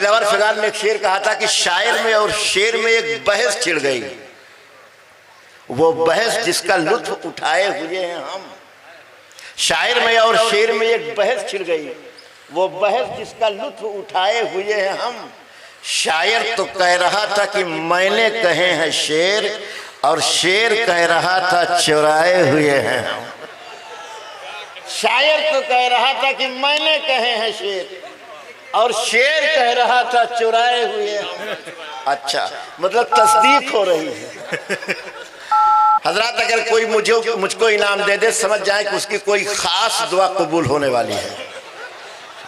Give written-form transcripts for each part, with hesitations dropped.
Dilawar figure ने एक शेर कहा था कि शायर में और शेर में एक बहस छिड़ गई, वो बहस जिसका लुत्फ उठाए हुए हैं हम। शायर में और शेर में एक बहस छिड़ गई, वो बहस जिसका लुत्फ उठाए हुए हैं हम। शायर तो कह रहा था कि मैंने कहे हैं शेर, और शेर कह रहा था चुराए हुए हैं हम। शायर तो कह रहा था कि मैंने कहे हैं शेर, और शेर कह रहा था चुराए हुए हम। अच्छा, मतलब तस्दीक हो रही है। हजरत अगर कोई मुझको इनाम दे दे, समझ जाए कि उसकी कोई खास दुआ कबूल होने वाली है।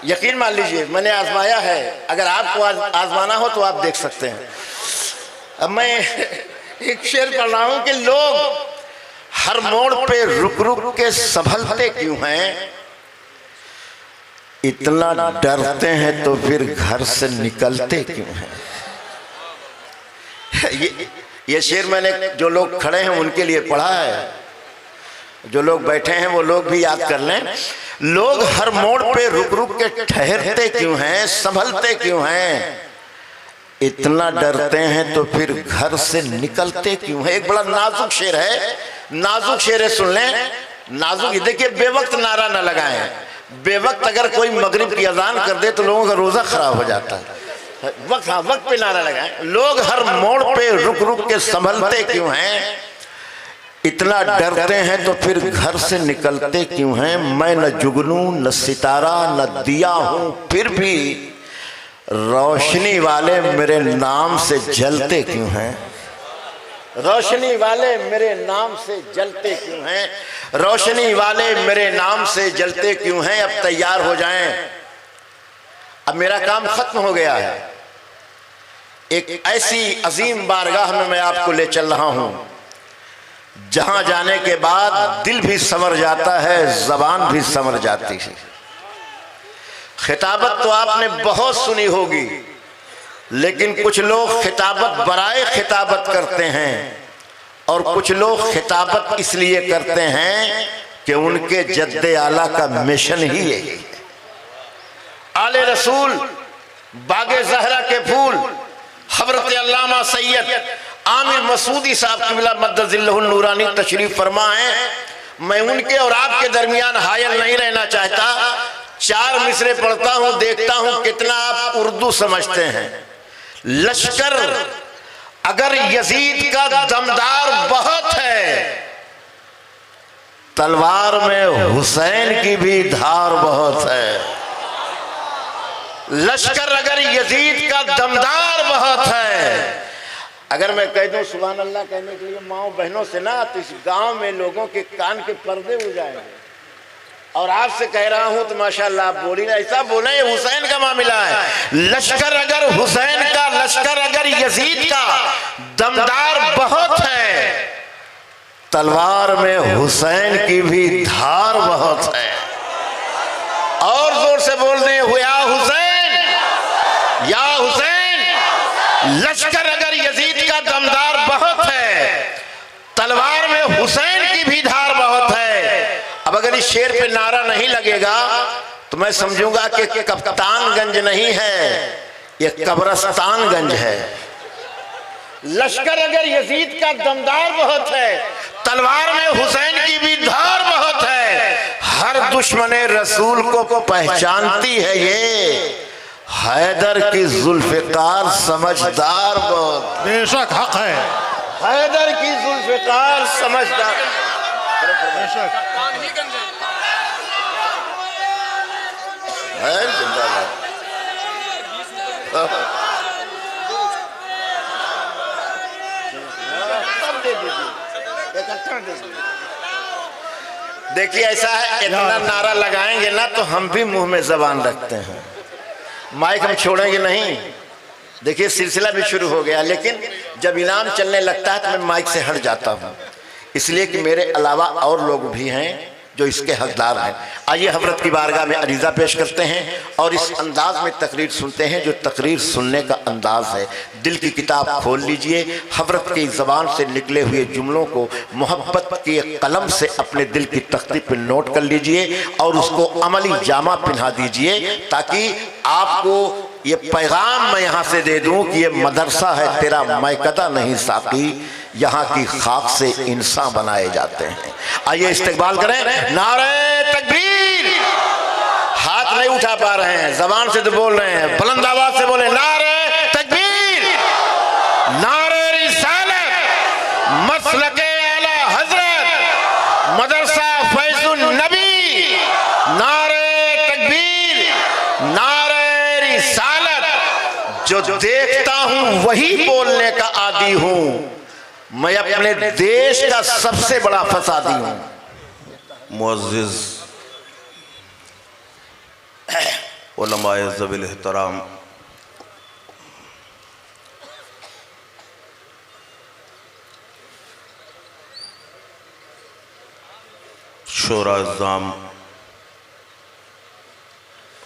यकीन मान लीजिए, मैंने आजमाया है, अगर आपको आजमाना हो तो आप देख सकते हैं। अब मैं एक शेर पढ़ रहा हूं कि लोग हर मोड़ पे रुक रुक के संभलते क्यों हैं, इतना डरते हैं तो फिर घर से निकलते क्यों हैं। ये शेर मैंने जो लोग खड़े हैं उनके लिए पढ़ा है, जो लोग बैठे हैं वो लोग भी याद कर लें। लोग हर मोड़ पे रुक रुक के ठहरते क्यों हैं, संभलते क्यों हैं, इतना डरते हैं तो फिर घर से निकलते क्यों हैं। एक बड़ा नाजुक शेर है, नाजुक शेर है, सुन लें। नाजुक, देखिए, बेवक्त नारा न लगाएं। बेवक्त अगर कोई मगरिब की अजान कर दे तो लोगों का रोजा खराब हो जाता है। वक्त, हाँ, वक्त पे नारा लगाएं। लोग हर मोड़ पे रुक रुक के संभलते क्यों हैं, इतना डरते हैं तो फिर घर से निकलते क्यों हैं। मैं न जुगनू न सितारा न दिया हूं, फिर भी रोशनी वाले मेरे नाम से जलते क्यों हैं। रोशनी वाले मेरे नाम से जलते क्यों हैं, रोशनी वाले मेरे नाम से जलते क्यों हैं। अब तैयार हो जाएं, अब मेरा काम खत्म हो गया है। एक ऐसी अजीम बारगाह में मैं आपको ले चल रहा हूं जहां जाने के बाद दिल भी संवर जाता है, जबान भी संवर जाती है। खिताबत तो आपने बहुत सुनी होगी, लेकिन कुछ लोग खिताबत बराए खिताबत करते हैं, और कुछ लोग खिताबत इसलिए करते हैं कि उनके जद्दे आला का मिशन ही यही है। आले रसूल, बागे ज़हरा के फूल, हज़रत अल्लामा सैयद आमिर मसूदी साहब क़िबला मद्दज़िल्लहुल नूरानी तशरीफ फरमा है। मैं उनके और आपके दरमियान हायल नहीं रहना चाहता। 4 मिसरे पढ़ता हूं, देखता हूं कितना आप उर्दू समझते हैं। लश्कर अगर यजीद का दमदार बहुत है, तलवार में हुसैन की भी धार बहुत है। लश्कर अगर यजीद का दमदार बहुत है, अगर मैं कह दूं सुभान अल्लाह कहने के लिए माओ बहनों से ना, तो इस गांव में लोगों के कान के पर्दे उड़ जाएंगे। और आपसे कह रहा हूं तो माशाअल्लाह आप बोली ना, ऐसा बोले ये हुसैन का मामला है। लश्कर अगर हुसैन का, लश्कर अगर यजीद का दमदार बहुत है, तलवार में हुसैन की भी धार बहुत है। और जोर से बोल दें, हुआ हुसैन या हुसैन। लश्कर अगर यजीद का दमदार बहुत है, तलवार में हुसैन की भी धार बहुत है। अब अगर इस शेर पे नारा नहीं लगेगा तो मैं समझूंगा कि कप्तानगंज नहीं है, ये कब्रस्तानगंज है। लश्कर अगर यजीद का दमदार बहुत है, तलवार में हुसैन की भी धार बहुत है। हर दुश्मने रसूल को पहचानती है ये, हैदर की जुल्फिकार समझदार बहुत। बेशक हक है, हैदर की जुल्फिकार समझदार। बेशक है, जिंदाबाद। देखिए ऐसा है, इतना नारा लगाएंगे ना तो हम भी मुंह में जबान रखते हैं, माइक हम छोड़ेंगे नहीं। देखिए सिलसिला भी शुरू हो गया, लेकिन जब इनाम चलने लगता है तो मैं माइक से हट जाता हूँ, इसलिए कि मेरे अलावा और लोग भी हैं जो इसके हकदार हैं। आइए हज़रत की बारगाह में अरीज़ा पेश करते हैं और इस अंदाज में तकरीर सुनते हैं जो तकरीर सुनने का अंदाज है। दिल की किताब खोल लीजिए, हज़रत की ज़बान से निकले हुए जुमलों को मोहब्बत के कलम से अपने दिल की तख्ती पर नोट कर लीजिए और उसको अमली जामा पहना दीजिए, ताकि आपको ये पैगाम मैं यहाँ से दे दूं कि ये मदरसा है तेरा मैकदा नहीं साकी, यहाँ की खाक से इंसान बनाए जाते हैं। आइए इस्तकबाल करें। नारे तकबीर। हाथ नहीं उठा पा रहे हैं, जबान से तो बोल रहे हैं, बुलंद आवाज से बोले नारे तकबीर, नारे रिसालत, मसलके आला हजरत मदरसा फैजुन नबी, नारे तकबीर, नारे रिसालत। जो देखता हूं वही बोलने का आदी हूं, मैं अपने देश का सबसे बड़ा फसादी हूं। मुअज़्ज़िज़ उलमाए ज़वील एहतराम, शोरा इज़्ज़ाम,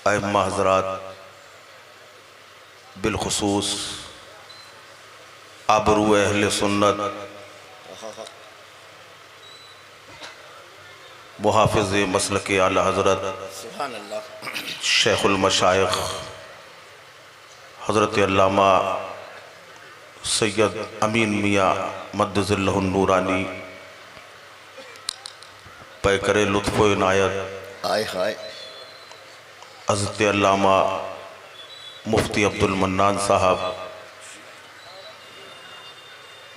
अइम्मा हज़रात, बिलखुसूस आबरू अहले सुन्नत, मुहाफ़िज़ मसलके आला हज़रत शेखुल मशाइख हज़रत अल्लामा सैयद अमीन मियाँ मद्दज़िल्लहुन नूरानी, पैकर लुत्फ़ व इनायत हज़रत अल्लामा मुफ्ती अब्दुल मन्नान साहब,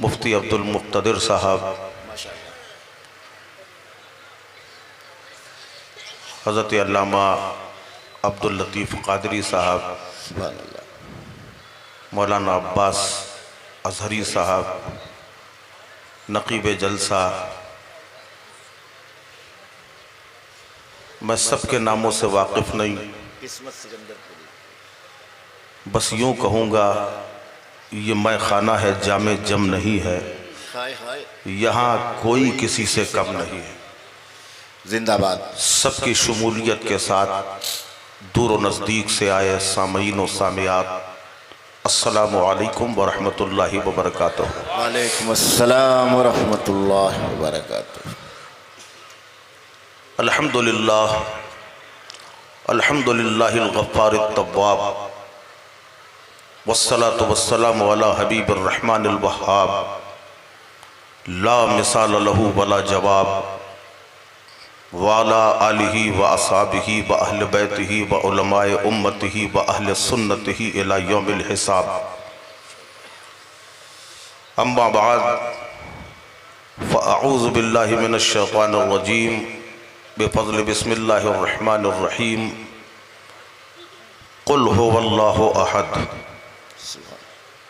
मुफ्ती अब्दुल मुक़्तदिर साहब, हज़रत अल्लामा अब्दुल लतीफ़ क़ादरी साहब, मौलाना अब्बास अज़हरी साहब, नक़ीब जलसा, मैं सबके नामों से वाकिफ़ नहीं, बस यूँ कहूँगा ये मैं खाना है जामे जम नहीं है, यहाँ कोई किसी से कम नहीं है। जिंदाबाद। सबकी शमूलियत के साथ दूर व नज़दीक से आए सामीन व सामियात, अस्सलामु अलैकुम व रहमतुल्लाहि व बरकातुहू। वालेकुम अस्सलाम व रहमतुल्लाहि व बरकातुहू। अल्हम्दुलिल्लाह, अल्हम्दुलिल्लाहिल गफ्फारित तव्वाब, वस्सलातु वस्सलामु अला हबीबिर रहमानिल वहाब, ला मिसाल लहू वला जवाब, वाला आलिही व असहाबिही व अहल बैतिही व उलमाए उम्मतिही व अहल सुन्नतिही इला यौमिल हिसाब। अम्मा बाद फ़अऊज़ु बिल्लाहि मिनश शैतानिर रजीम, बिफ़ज़्लि बिस्मिल्लाहिर रहमानिर रहीम। क़ुल हुवल्लाहु अहद,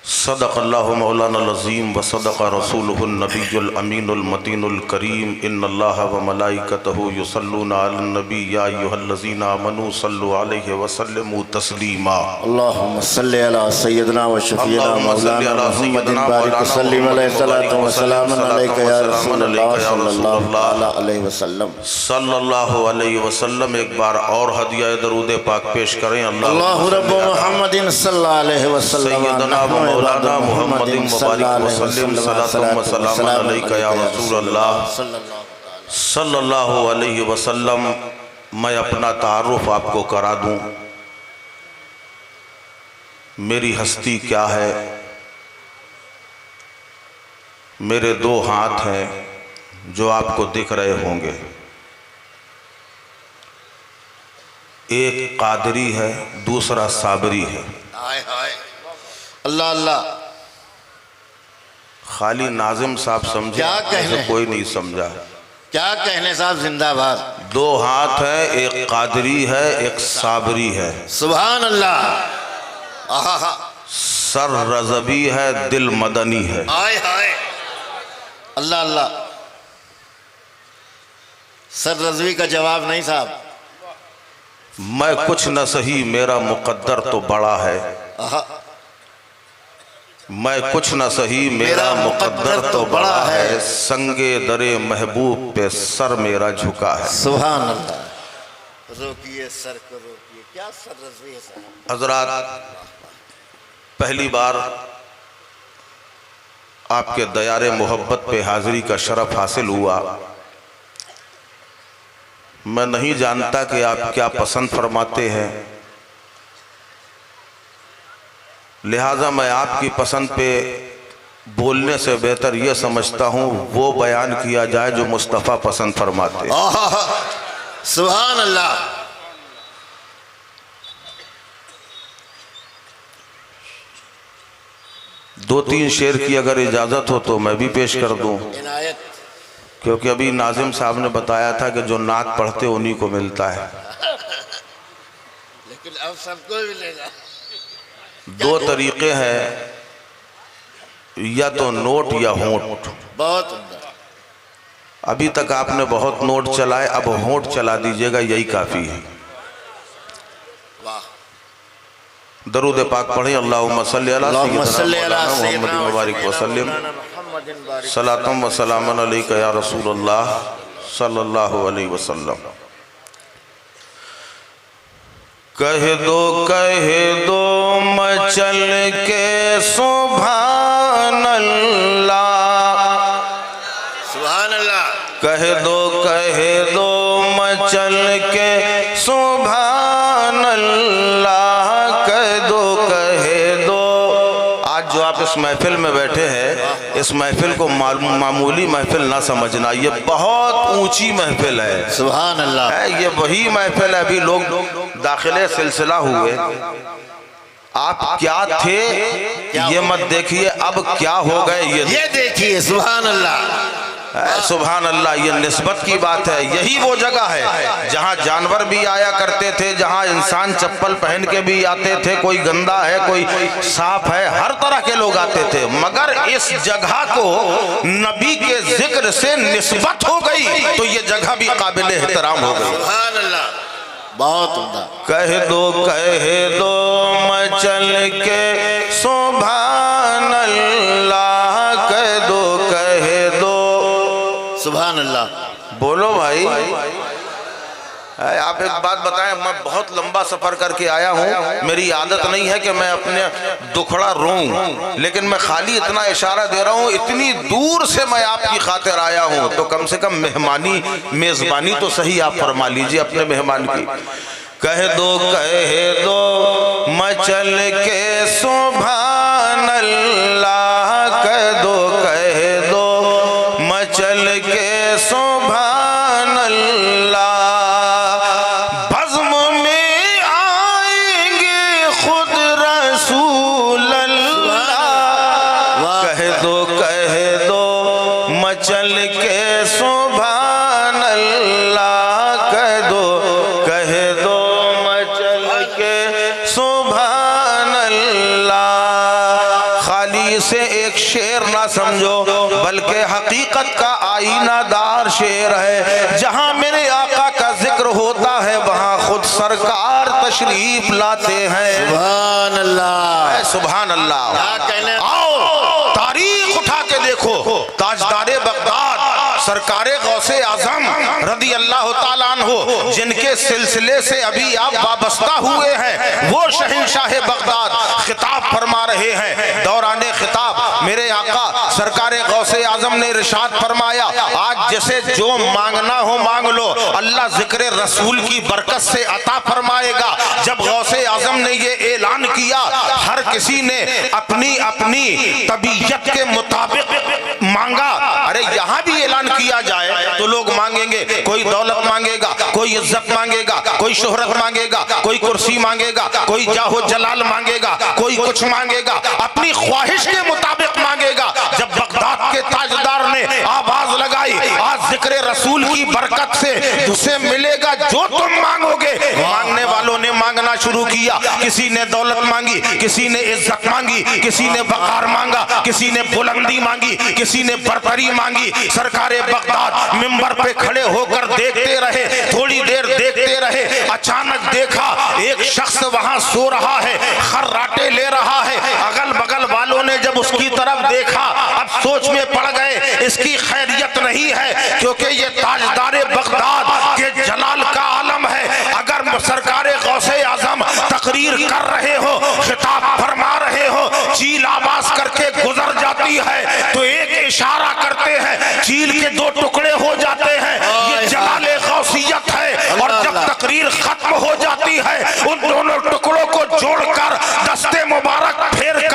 सदक़ल्लाहु मौलानाल अज़ीम व सदक़ रसूलुहुन नबियुल अमीनुल मतीनुल करीम। इन्नल्लाह व मलाइकतहु युसल्लूना अलन नबी या अय्युहल्लज़ीना आमनू सल्लु अलैहि व सल्लिमू तस्लीमा। अल्लाहुम्मा सल्लि अला सय्यिदना व शफ़ीना मौलाना मुहम्मदिन बारिक व सल्लिम अलैहि सलातु व सलामुन अलैका या रसूलल्लाह सल्लल्लाहु अलैहि वसल्लम। सल्लल्लाहु अलैहि वसल्लम। एक बार और हदिया दरूद पाक पेश करें। अल्लाहु रब्बु मुहम्मदिन सल्लल्लाहु अलैहि वसल्लम सय्यदना मौलाना मुहम्मदिन मुबारक वसल्लम सलातु व सलाम अलैका या रसूलल्लाह सल्लल्लाहु अलैहि वसल्लम। मैं अपना तारुफ आपको करा दूं, मेरी हस्ती क्या है। मेरे दो हाथ हैं जो आपको दिख रहे होंगे, एक कादरी है, दूसरा साबरी है। अल्लाह अल्लाह। खाली नाजिम साहब समझे, क्या कहने, कोई नहीं समझा। क्या कहने साहब, जिंदाबाद। दो हाथ है, एक कादरी है, एक साबरी है। सुभान अल्लाह। आहा। सर रज़बी है, दिल मदनी है। आय हाय। अल्लाह अल्लाह। सर रज़वी का जवाब नहीं साहब। मैं कुछ न सही, मेरा मुकद्दर तो बड़ा है। मैं कुछ न सही, मेरा मुकद्दर तो बड़ा है। संगे दरे महबूब पे सर मेरा झुका है। सुभान अल्लाह। रोकिए सर को रोकिए। क्या सर रज़वी है साहब। हज़रात, पहली बार आपके दयारे मोहब्बत पे हाजिरी का शरफ हासिल हुआ। मैं नहीं जानता कि आप क्या पसंद फरमाते हैं, लिहाजा मैं आपकी पसंद पे बोलने से बेहतर ये समझता हूँ वो बयान किया जाए जो मुस्तफ़ा पसंद फरमाते। सुभान अल्लाह। दो तीन शेर की अगर इजाज़त हो तो मैं भी पेश कर दूँ, क्योंकि अभी नाजिम साहब ने बताया था कि जो नात पढ़ते उन्हीं को मिलता है, लेकिन अब सबको मिलेगा। दो तरीके हैं, या तो नोट या होंठ। बहुत उम्दा। अभी तक आपने बहुत नोट चलाए, अब होंठ चला दीजिएगा, यही काफ़ी है। वाह। दरूद पाक पढ़े, अल्लाहुम्मा सल्ली अला सय्यिदिना मुहम्मद मुबारक वसल्लम सलातम व सलामन अलैका या रसूलल्लाह सल्लल्लाहु अलैहि वसल्लम। कह दो मचल के सुभान अल्लाह, सुभान अल्लाह। कह दो मचल के सुभान अल्लाह, कह दो। आज जो आप इस महफिल में बैठे हैं, इस महफिल को मामूली महफिल ना समझना, ये बहुत ऊंची महफिल है। सुभान अल्लाह। ये वही महफिल है, अभी लोग दाखिले सिलसिला हुए, आप क्या थे ये मत देखिए, अब क्या हो गए ये देखिए। सुभान अल्लाह। सुभान अल्लाह। ये निस्बत की बात है। यही वो जगह है जहाँ जानवर भी आया करते थे, जहाँ इंसान चप्पल पहन के भी आते थे, कोई गंदा है कोई साफ है, हर तरह के लोग आते थे, मगर इस जगह को नबी के जिक्र से निस्बत हो गई तो ये जगह भी काबिल एहतराम हो गई। सुभान अल्लाह। बहुत उम्दा। कह दो मचल के सुभान अल्लाह, कह दो। सुभान अल्लाह। बोलो भाई। आप एक बात बताएं, मैं बहुत लंबा सफर करके आया हूँ, मेरी आदत नहीं है कि मैं अपने दुखड़ा रोऊं, लेकिन मैं खाली इतना इशारा दे रहा हूँ, इतनी दूर से मैं आपकी खातिर आया हूँ, तो कम से कम मेजबानी तो सही आप फरमा लीजिए अपने मेहमान की। कह दो मचल के सुभान अल्लाह, कह दो मचल के सुभान अल्लाह, बज़्म में आएंगे खुद रसूल अल्लाह, कह दो मचल के सुभान अल्लाह, कह दो मचल के सुभान अल्लाह। खाली से एक शेर ना समझो, बल्कि हकीकत का आईनादार शेर है। जहां मेरे आका का जिक्र होता है वहां खुद सरकार तशरीफ लाते हैं। सुभान अल्लाह। सुभान अल्लाह। आओ तारीख उठा के देखो, ताजदारे बगदाद सरकारे गौसे आजम रदी अल्लाह ताला अन्हु, जिनके सिलसिले से अभी आप वाबस्ता हुए हैं, वो शहंशाह बगदाद खिताब फरमा रहे हैं। दौराने खिताब मेरे आका सरकारे गौसे आजम ने इरशाद फरमाया, आज जैसे जो मांगना हो मांग लो, अल्लाह जिक्र रसूल की बरकत से अता फरमाएगा। जब गौसे आजम ने ये ऐलान किया, हर किसी ने अपनी अपनी तबीयत के मुताबिक मांगा। अरे यहाँ भी ऐलान किया जाए तो लोग मांगेंगे, कोई दौलत मांगेगा, कोई इज्जत मांगेगा, कोई शोहरत मांगेगा, कोई कुर्सी मांगेगा, कोई जाहो जलाल मांगेगा, कोई कुछ मांगेगा, अपनी ख्वाहिश के मुताबिक मांगेगा। जब बगदाद के ताजदार ने आवाज लगाई, आज जिक्र रसूल की बरकत से तुझे मिलेगा जो तुम मांगोगे, मांगने वालों ने मांगना शुरू किया। किसी ने दौलत मांगी, किसी ने इज्जत मांगी, किसी ने वकार मांगा, किसी ने बुलंदी मांगी, किसी ने बरतरी मांगी। सरकारे बगदाद मिंबर पे खड़े होकर देखते रहे, थोड़ी देर देखते रहे। अचानक देखा एक शख्स वहां सो रहा है, खर्राटे ले रहा है। अगल बगल वालों ने जब उसकी तरफ देखा, अब सोच में पड़ गए इसकी खैरियत नहीं है, क्योंकि ये ताजदारे बगदाद के जलाल का आलम है। अगर सरकारे गौसे आजम तकरीर कर रहे हो, खिताब फरमा रहे हो, चील आवाज करके गुजर जाती है तो एक इशारा करते हैं, चील के दो टुकड़े हो जाते हैं। ये जलाले गौसियत है। और जब तकरीर खत्म हो जाती है, उन दोनों टुकड़ों को जोड़कर दस्ते मुबारक फेर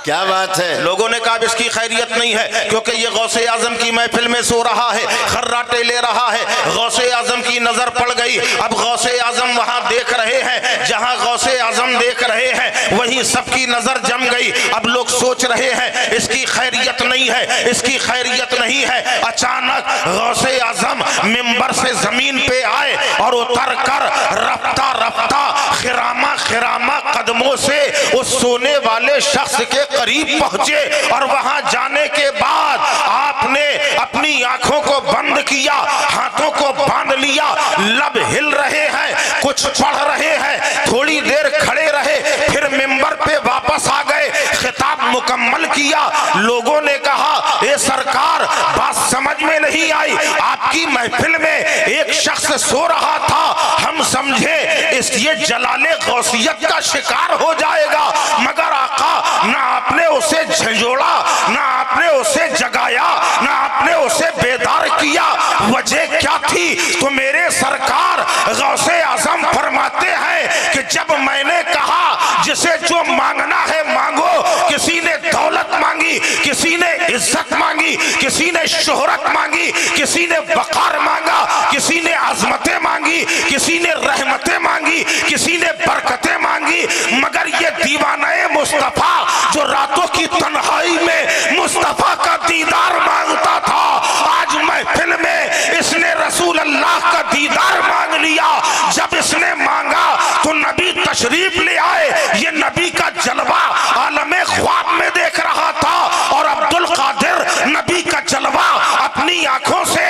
क्या बात है। लोगों ने कहा इसकी खैरियत नहीं है क्योंकि ये गौसे आजम की महफिल में सो रहा है, खर्राटे ले रहा है। गौसे आजम की नजर पड़ गई। अब गौसे आजम वहां देख रहे हैं, जहां गौसे आजम देख रहे हैं वहीं सबकी नजर जम गई। अब लोग सोच रहे हैं इसकी खैरियत नहीं है, इसकी खैरियत नहीं है। अचानक गौसे आजम मिंबर से जमीन पे आए और उतर कर रफ्ता रफ्ता खिरामा खिरामा कदमों से उस सोने वाले शख्स के करीब पहुंचे। और वहां जाने के बाद आपने अपनी आंखों को बंद किया, हाथों को बांध लिया, लब हिल रहे हैं, कुछ पढ़ रहे हैं, थोड़ी देर खड़े रहे, फिर मिंबर पे वापस आ गए, खिताब मुकम्मल किया। लोगों ने कहा ए सरकार, बात समझ में नहीं आई, आपकी महफिल में एक शख्स सो रहा था, हम समझे इस ये जलाले गौसियत का शिकार हो जाएगा, मगर आका ना आपने उसे झंझोड़ा, ना आपने उसे जगाया, ना आपने उसे बेदार किया। वजह क्या थी? तो मेरे सरकार गौसे आजम फरमाते हैं कि जब मैंने कहा जिसे जो मांगना है मांगो, किसी ने दौलत मांगी, किसी ने इज्जत मांगी, किसी ने शोहरत मांगी, किसी ने वकार मांगा, किसी ने अजमतें मांगी, किसी ने रहमतें मांगी, किसी ने बरकतें मांगी, मगर ये दीवानाए मुस्तफा जो रातों की तन्हाई में मुस्तफा का दीदार मांगता था, आज महफिल में इसने रसूल अल्लाह का दीदार मांग लिया। जब इसने मांगा तो नबी तशरीफ ले आए। ये नबी का जलवा आलमे ख्वाब में देख रहा था और अब्दुल कादिर नबी का जलवा अपनी आंखों से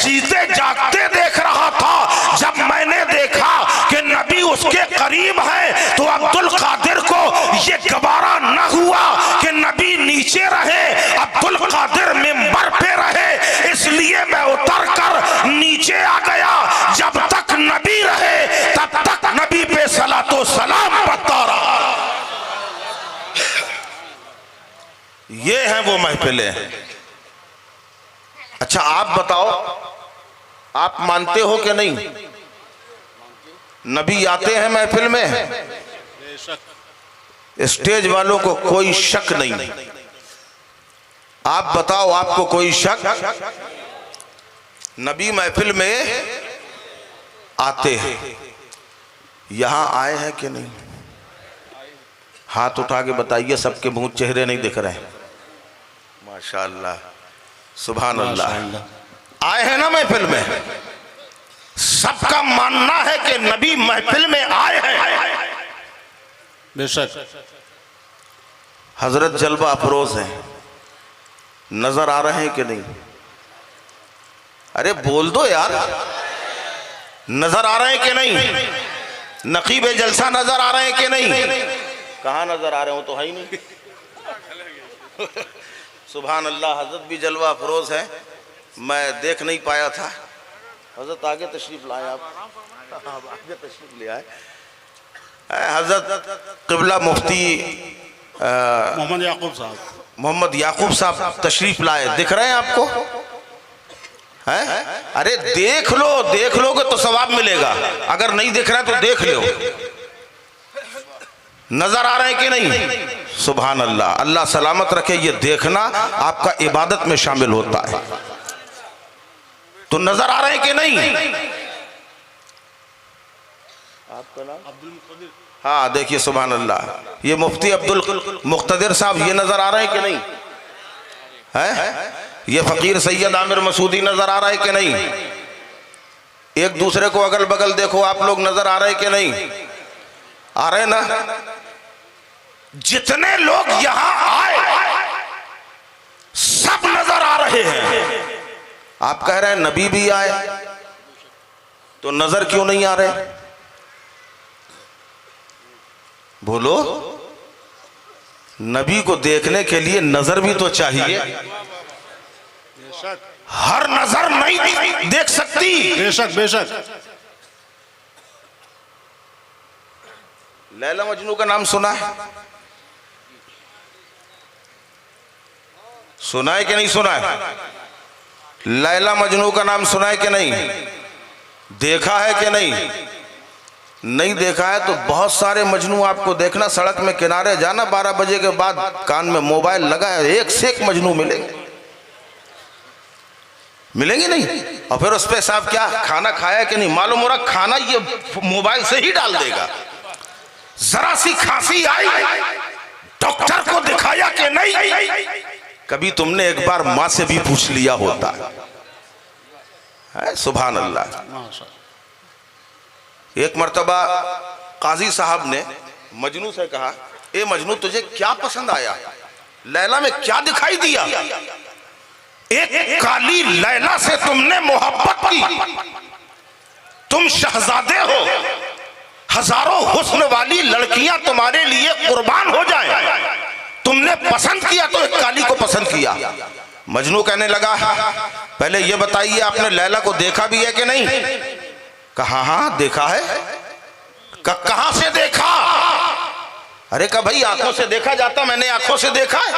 जीते जागते देख रहा था। जब मैंने देखा कि नबी उसके करीब है तो अब्दुल कादिर को ये गवारा न हुआ कि नबी नीचे रहे, अब्दुल कादिर मिंबर पे रहे, इसलिए मैं उतर कर नीचे आ गया। जब तक नबी रहे तब तक नबी पे सलातो सलाम पड़ता रहा। ये है वो महफिलें। अच्छा आप बताओ, आप मानते हो कि नहीं नबी आते हैं महफिल में? स्टेज वालों को कोई शक नहीं। आप बताओ, आपको कोई शक? नबी महफिल में आते हैं। यहां आए हैं कि नहीं? हाथ उठा के बताइए, सबके मुंह चेहरे नहीं दिख रहे हैं। माशाअल्लाह, सुभान अल्लाह। आए हैं ना महफिल में? सबका मानना है कि नबी महफिल में आए हैं। बेशक। हजरत जलवा अफरोज हैं, नजर आ रहे हैं कि नहीं? अरे बोल दो यार, नजर आ रहे हैं कि नहीं? नकीब जलसा नजर आ रहे हैं कि नहीं? कहाँ नजर आ रहे हो? तो है ही नहीं। सुभान अल्लाह। हजरत भी जलवा अफरोज है, मैं देख नहीं पाया था। हजरत आगे तशरीफ लाए, आप आगे तशरीफ ले आए। हजरत क़िबला मुफ्ती मोहम्मद याकूब साहब तशरीफ लाए, दिख रहे हैं आपको? है? अरे देख लो, देख लोगे तो सवाब मिलेगा, अगर नहीं दिख रहा है तो देख लो। नजर आ रहे हैं कि नहीं? सुभान अल्लाह। अल्लाह सलामत रखे। ये देखना आपका इबादत में शामिल होता है। तो नजर आ रहे हैं कि नहीं? आपका नाम अब्दुल मुक्तदिर? हाँ देखिए, सुभान अल्लाह। ये मुफ्ती अब्दुल मुक्तदिर साहब, ये नजर आ रहे हैं कि नहीं? है? ये फकीर सैयद आमिर मसूदी नजर आ रहा है कि नहीं? एक दूसरे को अगल बगल देखो, आप लोग नजर आ रहे हैं कि नहीं? आ रहे ना? जितने लोग यहां आए सब नजर आ रहे हैं। आप कह रहे हैं नबी भी आए, तो नजर क्यों नहीं आ रहे? बोलो। नबी को देखने के लिए नजर भी तो चाहिए। हर नजर नहीं देख सकती। बेशक बेशक। लैला मजनू का नाम सुना है? सुना है कि नहीं सुना है? लैला मजनू का नाम सुना है कि नहीं? देखा है कि नहीं? नहीं देखा है तो बहुत सारे मजनू आपको देखना, सड़क में किनारे जाना 12 बजे के बाद, कान में मोबाइल लगा है, एक से एक मजनू मिलेंगे नहीं। और फिर उस पे साहब क्या खाना खाया कि नहीं, मालूम हो रहा खाना ये मोबाइल से ही डाल देगा। जरा सी खांसी आई, डॉक्टर को दिखाया कि नहीं। कभी तुमने एक बार माँ से भी पूछ लिया होता है? सुभान अल्लाह। एक मर्तबा काजी साहब ने मजनू से कहा, ए मजनू तुझे क्या पसंद आया, लैला में क्या दिखाई दिया? एक काली लैला से तुमने मोहब्बत की, तुम शहजादे हो, हजारों हुस्न वाली लड़कियां तुम्हारे लिए कुर्बान हो जाएं, तुमने पसंद किया तो एक काली को पसंद किया। मजनू कहने लगा, पहले ये बताइए आपने लैला को देखा भी है कि नहीं? कहा हाँ देखा है। कहां से देखा? अरे कहा भाई आंखों से देखा जाता, मैंने आंखों से देखा है।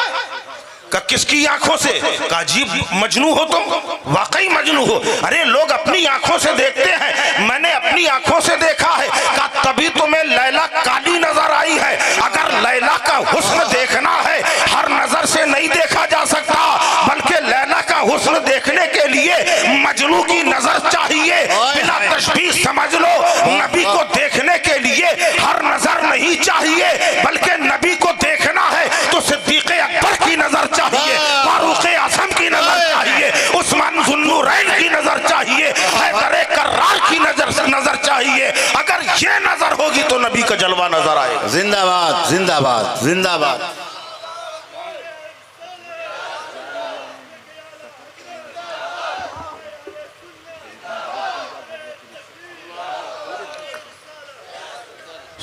किसकी आंखों से? कहा जी मजनू हो तुम, वाकई मजनू हो। अरे लोग अपनी आंखों से देखते हैं, मैंने अपनी आंखों से देखा है। कहा तभी तुम्हें लैला काली नजर आई है। अगर लैला का हुस्न देखना है हर नजर से नहीं देखा जा सकता, बल्कि लैला का हुस्न देखने के लिए मजनू की नजर चाहिए। बिना तशबीह समझ लो, नबी को देखने के लिए हर नजर नहीं चाहिए, बल्कि नबी को देखना है तो सिद्दीक़ अकबर की नजर चाहिए, फारूक आज़म की नजर चाहिए, उस्मान ज़ुन्नूरैन की नजर चाहिए, हैदर कर्रार की नजर चाहिए। अगर ये नजर होगी तो नबी का जलवा नजर आएगा। जिंदाबाद जिंदाबाद जिंदाबाद।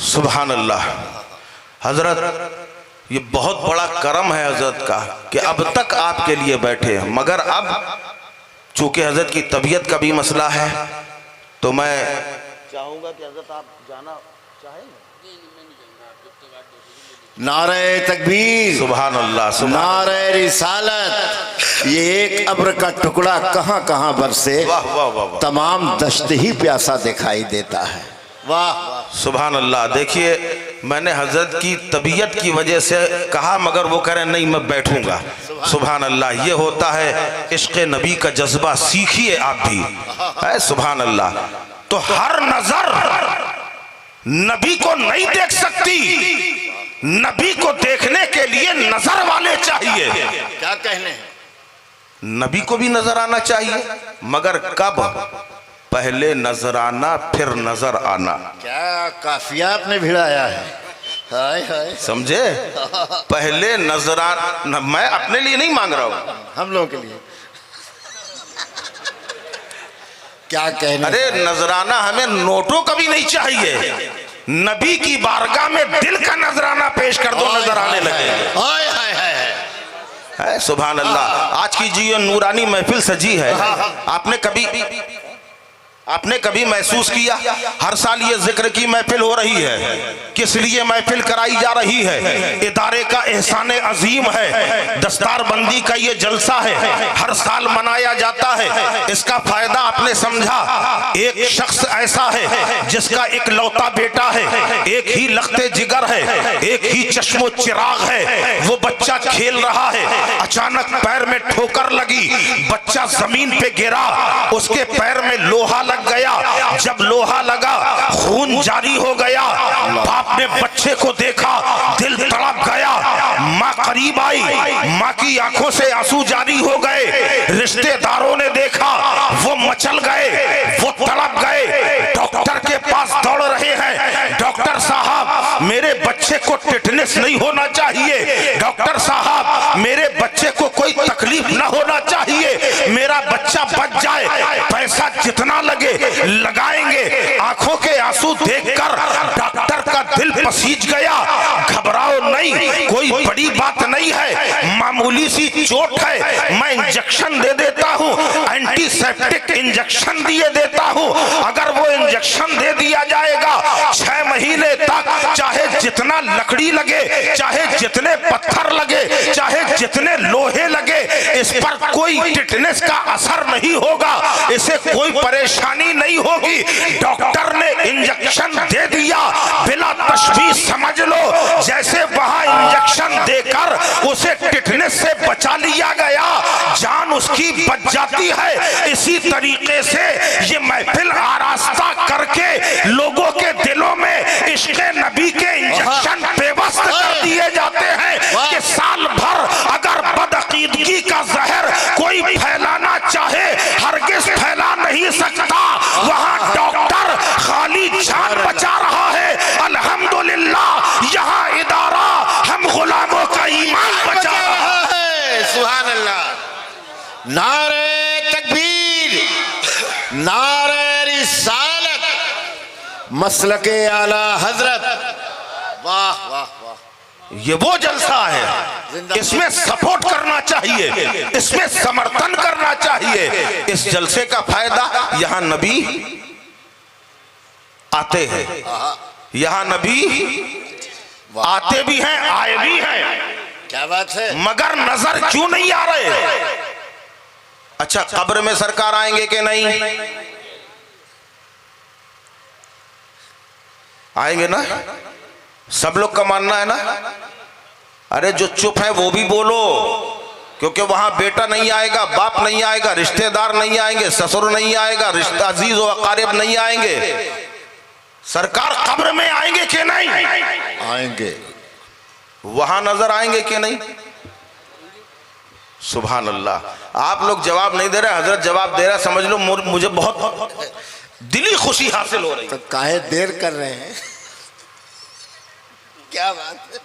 सुभान अल्लाह। हजरत ये बहुत बड़ा करम है हजरत का कि अब तक आपके लिए बैठे हैं, मगर अब चूंकि हजरत की तबीयत का भी मसला है तो मैं चाहूंगा कि हजरत आप जाना चाहेंगे। नारे तकबीर, सुभान अल्लाह, नारे रिसालत। ये एक अब्र का टुकड़ा कहाँ कहाँ बरसे, वाह वाह वाह वाह, तमाम दश्त ही प्यासा दिखाई देता है। वाह सुभान अल्लाह। देखिए मैंने हजरत की तबीयत की वजह से कहा, मगर वो कह रहे नहीं मैं बैठूंगा। सुभान अल्लाह। ये होता है इश्क़ नबी का जज्बा, सीखिए आप भी है। सुभान अल्लाह। तो हर नजर नबी को नहीं देख सकती, नबी को देखने के लिए नजर वाले चाहिए। क्या कहने, नबी को भी नजर आना चाहिए, मगर कब? पहले नजर आना फिर नजर आना। क्या काफिया आपने भिड़ाया है, हाय हाय। समझे? पहले नजर आना, मैं अपने लिए नहीं मांग रहा हूं, हम लोगों के लिए। क्या कहने, अरे नजराना हमें नोटों का भी नहीं चाहिए, नबी की बारगाह में दिल का नजराना पेश कर दो, नजर आने लगे। हाय हाय हाय है सुभान अल्लाह। आज की जी नूरानी महफिल सजी है। आपने कभी महसूस किया हर साल ये जिक्र की महफिल हो रही है, किस लिए महफिल कराई जा रही है? इदारे का एहसान अजीम है, दस्तारबंदी का ये जलसा है, हर साल मनाया जाता है। इसका फायदा आपने समझा? एक शख्स ऐसा है जिसका एक लौता बेटा है, एक ही लख्ते जिगर है, एक ही चश्मो चिराग है। वो बच्चा खेल रहा है, अचानक पैर में ठोकर लगी, बच्चा जमीन पे गिरा, उसके पैर में लोहा लग गया। जब लोहा लगा खून जारी हो गया। बाप ने बच्चे को देखा, दिल तड़प गया। माँ करीब आई, माँ की आंखों से आंसू जारी हो गए। रिश्तेदारों ने देखा, वो मचल गए, वो तड़प गए, डॉक्टर के पास दौड़ रहे हैं। डॉक्टर साहब मेरे बच्चे को टिटनेस नहीं होना चाहिए, डॉक्टर साहब मेरे बच्चे को कोई तकलीफ ना होना चाहिए, मेरा बच्चा बच जाए, पैसा जितना लगे लगाएंगे। आंखों के आंसू देखकर डॉक्टर का दिल पसीज गया। घबराओ नहीं, कोई बड़ी बात नहीं है, मामूली मामूली सी चोट है, मैं इंजेक्शन दे देता हूँ, एंटीसेप्टिक इंजेक्शन दिए देता हूँ। अगर वो इंजेक्शन दे दिया जाएगा 6 महीने तक, चाहे जितना लकड़ी लगे, चाहे जितने पत्थर लगे, चाहे जितने लोहे लगे, इस पर कोई टिटनेस का असर नहीं होगा, इसे कोई परेशानी नहीं होगी। डॉक्टर ने इंजेक्शन दे दिया, बिला तशबीह समझ लो जैसे वहां इंजेक्शन देकर उसे टिटनेस से बचा लिया गया, जान उसकी बच जाती है। इसी तरीके से ये महफिल आरास्ता करके लोगों के दिलों में इश्क़ नबी के इंजेक्शन बेबस कर दिए जाते हैं कि साल भर अगर बदअकीदगी का जहर कोई फैलाना चाहे हरगिज फैला नहीं सकता। वहां डॉक्टर खाली जान बचा रहा है, अल्हम्दुलिल्लाह यहाँ इदारा हम गुलामों का ईमान बचा रहा है। सुभान अल्लाह, नारे तकबीर, नारे रिसालत, मसलके आला हजरत। वाह वाह वाह, ये वो जलसा है, इसमें सपोर्ट करना चाहिए, इसमें समर्थन करना चाहिए। इस जलसे का फायदा यहाँ नबी आते हैं, यहाँ नबी आते भी हैं, आए भी हैं। क्या बात है, मगर नजर क्यों नहीं आ रहे? अच्छा, कब्र में सरकार आएंगे कि नहीं आएंगे ना? सब लोग का मानना है ना? अरे जो चुप है वो भी बोलो, क्योंकि वहां बेटा नहीं आएगा, बाप नहीं आएगा, रिश्तेदार नहीं आएंगे, ससुर नहीं आएगा, रिश्ता अजीज व अकारिब नहीं आएंगे। सरकार कब्र में आएंगे कि नहीं आएंगे? वहां नजर आएंगे कि नहीं? सुभान अल्लाह। आप लोग जवाब नहीं दे रहे, हजरत जवाब दे रहा, समझ लो मुझे बहुत दिली खुशी हासिल हो रही। तो काहे देर कर रहे हैं? क्या बात है,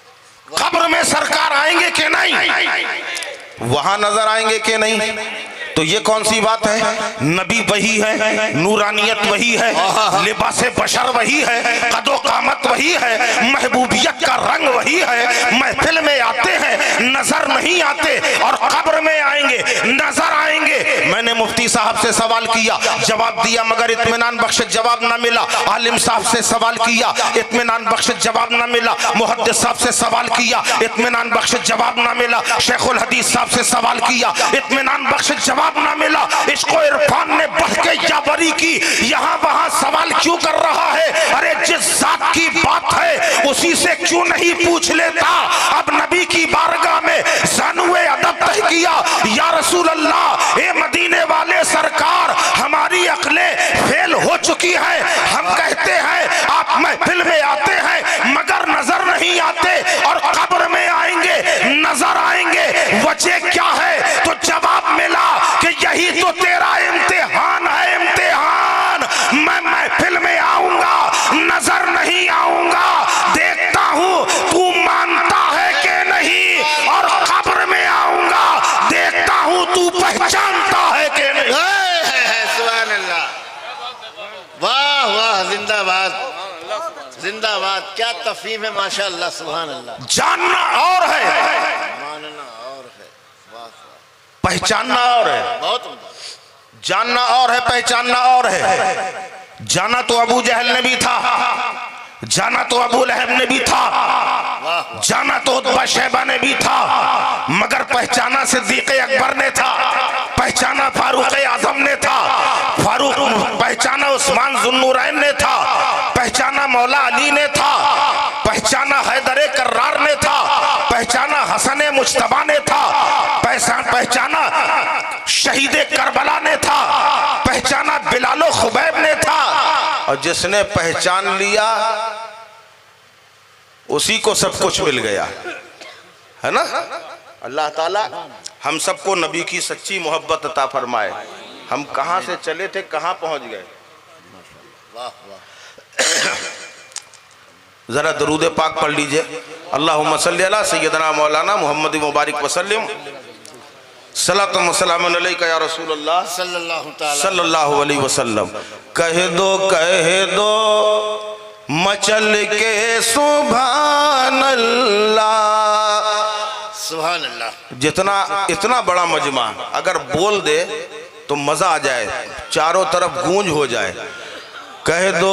कब्र में सरकार आएंगे कि नहीं? वहां नजर आएंगे कि नहीं? तो ये कौन सी बात है? नबी वही है, नूरानियत वही है, लिबास बशर वही है, कदो कामत वही है, महबूबियत का रंग वही है। महफिल में आते हैं नजर नहीं आते, और कब्र में आएंगे नजर आएंगे। मैंने मुफ्ती साहब से सवाल किया, जवाब दिया, मगर इत्मीनान बख्श जवाब ना मिला। आलिम साहब से सवाल किया, इत्मीनान बख्श जवाब ना मिला। मुहद्दिस साहब से सवाल किया, इत्मीनान बख्श जवाब ना मिला। शेखुल हदीस साहब से सवाल किया, इत्मीनान बख्श जवाब ना मिला। इसको इरफान ने बढ़ के जाबरी की, यहाँ वहां सवाल क्यों कर रहा है? अरे जिस जात की बात है उसी से क्यों नहीं पूछ लेता? अब नबी की बारगाह में ज़ानुए अदब तय किया, या रसूल अल्लाह, ए मदीने वाले सरकार, हमारी अक्लें फेल हो चुकी है। हम कहते हैं आप महफिल में आते हैं मगर नजर नहीं आते, और कब्र में आएंगे नजर आएंगे, वजह क्या है? तो जवाब मिला कि यही तो तेरा इम्तिहान है, इम्तिहान। मैं महफिल में आऊंगा नजर नहीं आऊंगा, देखता हूं तू मानता है कि नहीं, और कब्र में आऊंगा देखता हूं तू पहचानता है कि नहीं। सुभान अल्लाह, वाह वाह, जिंदाबाद जिंदाबाद, क्या तफहीम है, माशाअल्लाह, सुभान अल्लाह। जानना और है, मानना और है, वाह वाह, पहचानना और है। बहुत जानना और है, पहचानना और है। जाना तो अबू जहल ने भी था, जाना तो अबू लहब ने भी था, जाना तो उतबा शैबा ने भी था, मगर पहचाना सिद्दीक़ अकबर ने था, पहचाना फारूक आजम ने था, पहचाना उस्मान जुन्नूरैन ने था, पहचाना मौला अली ने था, पहचाना हैदर कर्रार ने था, पहचाना हसन मुज्तबा ने था, पहचाना शहीद करबला ने था, पहचाना बिलालो खुबैब ने था। और जिसने पहचान लिया उसी को सब कुछ मिल गया, है ना? अल्लाह ताला हम सबको नबी की सच्ची मोहब्बत अता फरमाए। हम कहां से चले थे, कहां पहुंच गए। जरा दरूद पाक पढ़ लीजिए। अल्लाहुम्मा सल्ली अला सय्यदना मौलाना मुहम्मद मुबारक वसल्लम, सलातु व सलामुन अलैका या रसूल अल्लाह सल्लल्लाहु अलैहि वसल्लम। कह दो मचल के सुभान अल्लाह, सुभान अल्लाह। जितना इतना बड़ा मजमा अगर बोल दे तो मजा आ जाए, चारों तरफ गूंज हो जाए। कह दो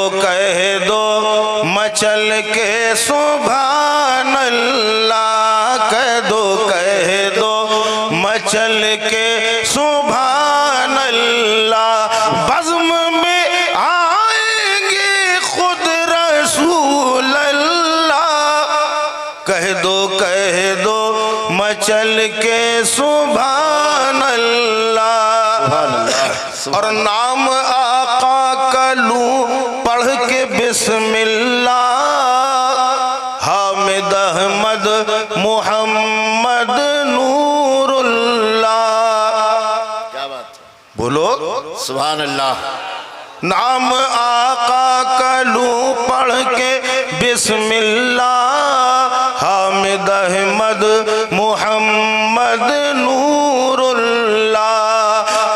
मचल के सुभान अल्लाह, कह दो मचल के सुभान अल्लाह। बज़्म में आएंगे खुद रसूल अल्लाह, कह दो मचल के सुभान अल्लाह। और नाम आका का लूं पढ़ के बिस्मिल्लाह, हामिद अहमद मोहम्मद नूरुल्लाह। क्या बात, बोलो सुभान अल्लाह। नाम आका का लूं पढ़ के बिस्मिल्लाह, हामिद अहमद मोहम्मद नूरुल्लाह।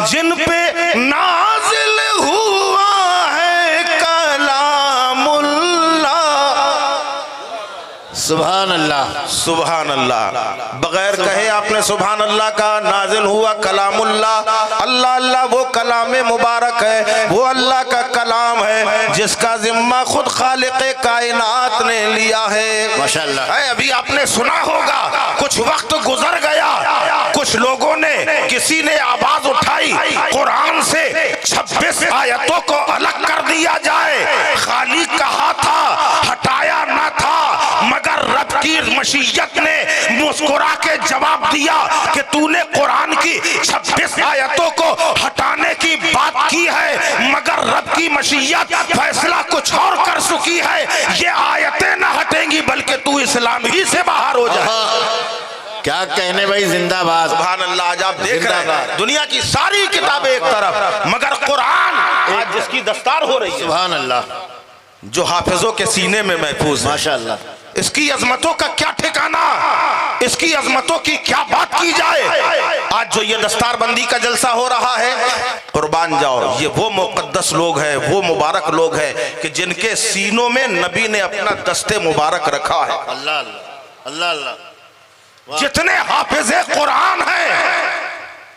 जिन पे नाजिल हुआ है कलामुल्लाह, सुभान अल्लाह, सुभान अल्लाह। बगैर कहे आपने सुभान अल्लाह का, नाजिल हुआ कलामुल्लाह। अल्लाह अल्लाह वो कलाम मुबारक है, वो अल्लाह का कलाम है जिसका जिम्मा खुद खालिक़े कायनात ने लिया है। माशाअल्लाह। अभी आपने सुना होगा, कुछ वक्त गुजर गया, कुछ लोगों ने, किसी ने आवाज उठाई कुरान से 26 आयतों को अलग कर दिया जाए। खाली कहा था, हटाया ना था, मगर रब की मशीयत ने मुस्कुरा के जवाब दिया कि तूने कुरान की 26 आयतों को हटाने की बात की है, मगर रब की मशीयत फैसला कुछ और कर चुकी है। ये आयतें न हटेंगी बल्कि तू इस्लाम ही से बाहर हो जाए। क्या कहने भाई, जिंदाबाद। सुभान अल्लाह। आज आप देख रहे हैं दुनिया की सारी किताबें एक तरफ, मगर कुरान आज जिसकी दस्तार हो रही है, सुभान अल्लाह, जो हाफिजों के सीने में महफूज है। माशाअल्लाह। इसकी अजमतों का क्या ठिकाना, इसकी अजमतों की क्या बात की जाए। आज जो ये दस्तारबंदी का जलसा हो रहा है, कुर्बान जाओ, ये वो मुकद्दस लोग हैं, वो मुबारक लोग हैं कि जिनके सीनों में नबी ने अपना दस्ते मुबारक रखा है। अल्लाह अल्लाह, अल्लाह अल्लाह। जितने हाफिज़े कुरान हैं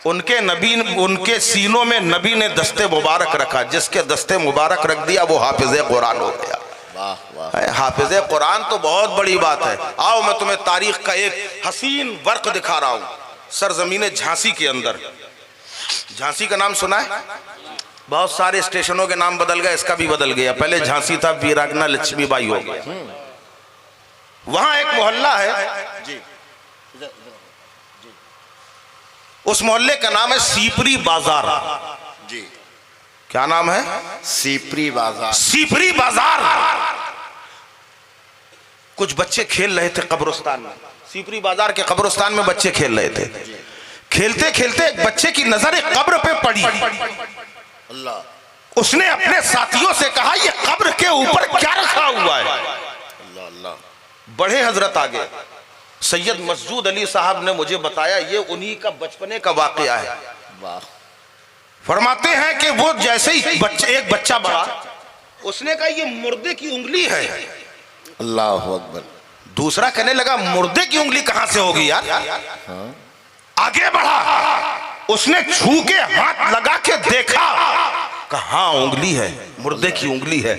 उनके सीनों में नबी ने दस्ते मुबारक रखा। जिसके दस्ते मुबारक रख दिया वो हाफिज़े कुरान हो गया। वाह वाह। हाफिज़े कुरान तो बहुत बड़ी बात है। आओ मैं तुम्हें तारीख का एक हसीन वर्क दिखा रहा हूँ। सरजमीन झांसी के अंदर, झांसी का नाम सुना है? बहुत सारे स्टेशनों के नाम बदल गए, इसका भी बदल गया। पहले झांसी था, वीरांगना लक्ष्मीबाई हो गया। वहां एक मोहल्ला है जी, उस मोहल्ले का नाम है सीपरी बाजार। जी, क्या नाम है? सीपरी बाजार। सीपरी बाजार। कुछ बच्चे खेल रहे थे कब्रिस्तान में, सीपरी बाजार के कब्रिस्तान में बच्चे खेल रहे थे। खेलते खेलते एक बच्चे की नजर एक कब्र पे पड़ी। अल्लाह। उसने अपने साथियों से कहा, ये कब्र के ऊपर क्या रखा हुआ है? अल्लाह अल्लाह। बड़े हजरत आगे सैयद मसजूद अली साहब ने मुझे बताया, ये उन्हीं का बचपने का वाकया है। वाह। फरमाते हैं कि वो जैसे ही एक बच्चा बड़ा, उसने कहा ये मुर्दे की उंगली है। अल्लाह अकबर। दूसरा कहने लगा, मुर्दे की उंगली कहां से होगी यार? हाँ? आगे बढ़ा, उसने छू के हाथ लगा के देखा, हाँ उंगली है, मुर्दे की उंगली है।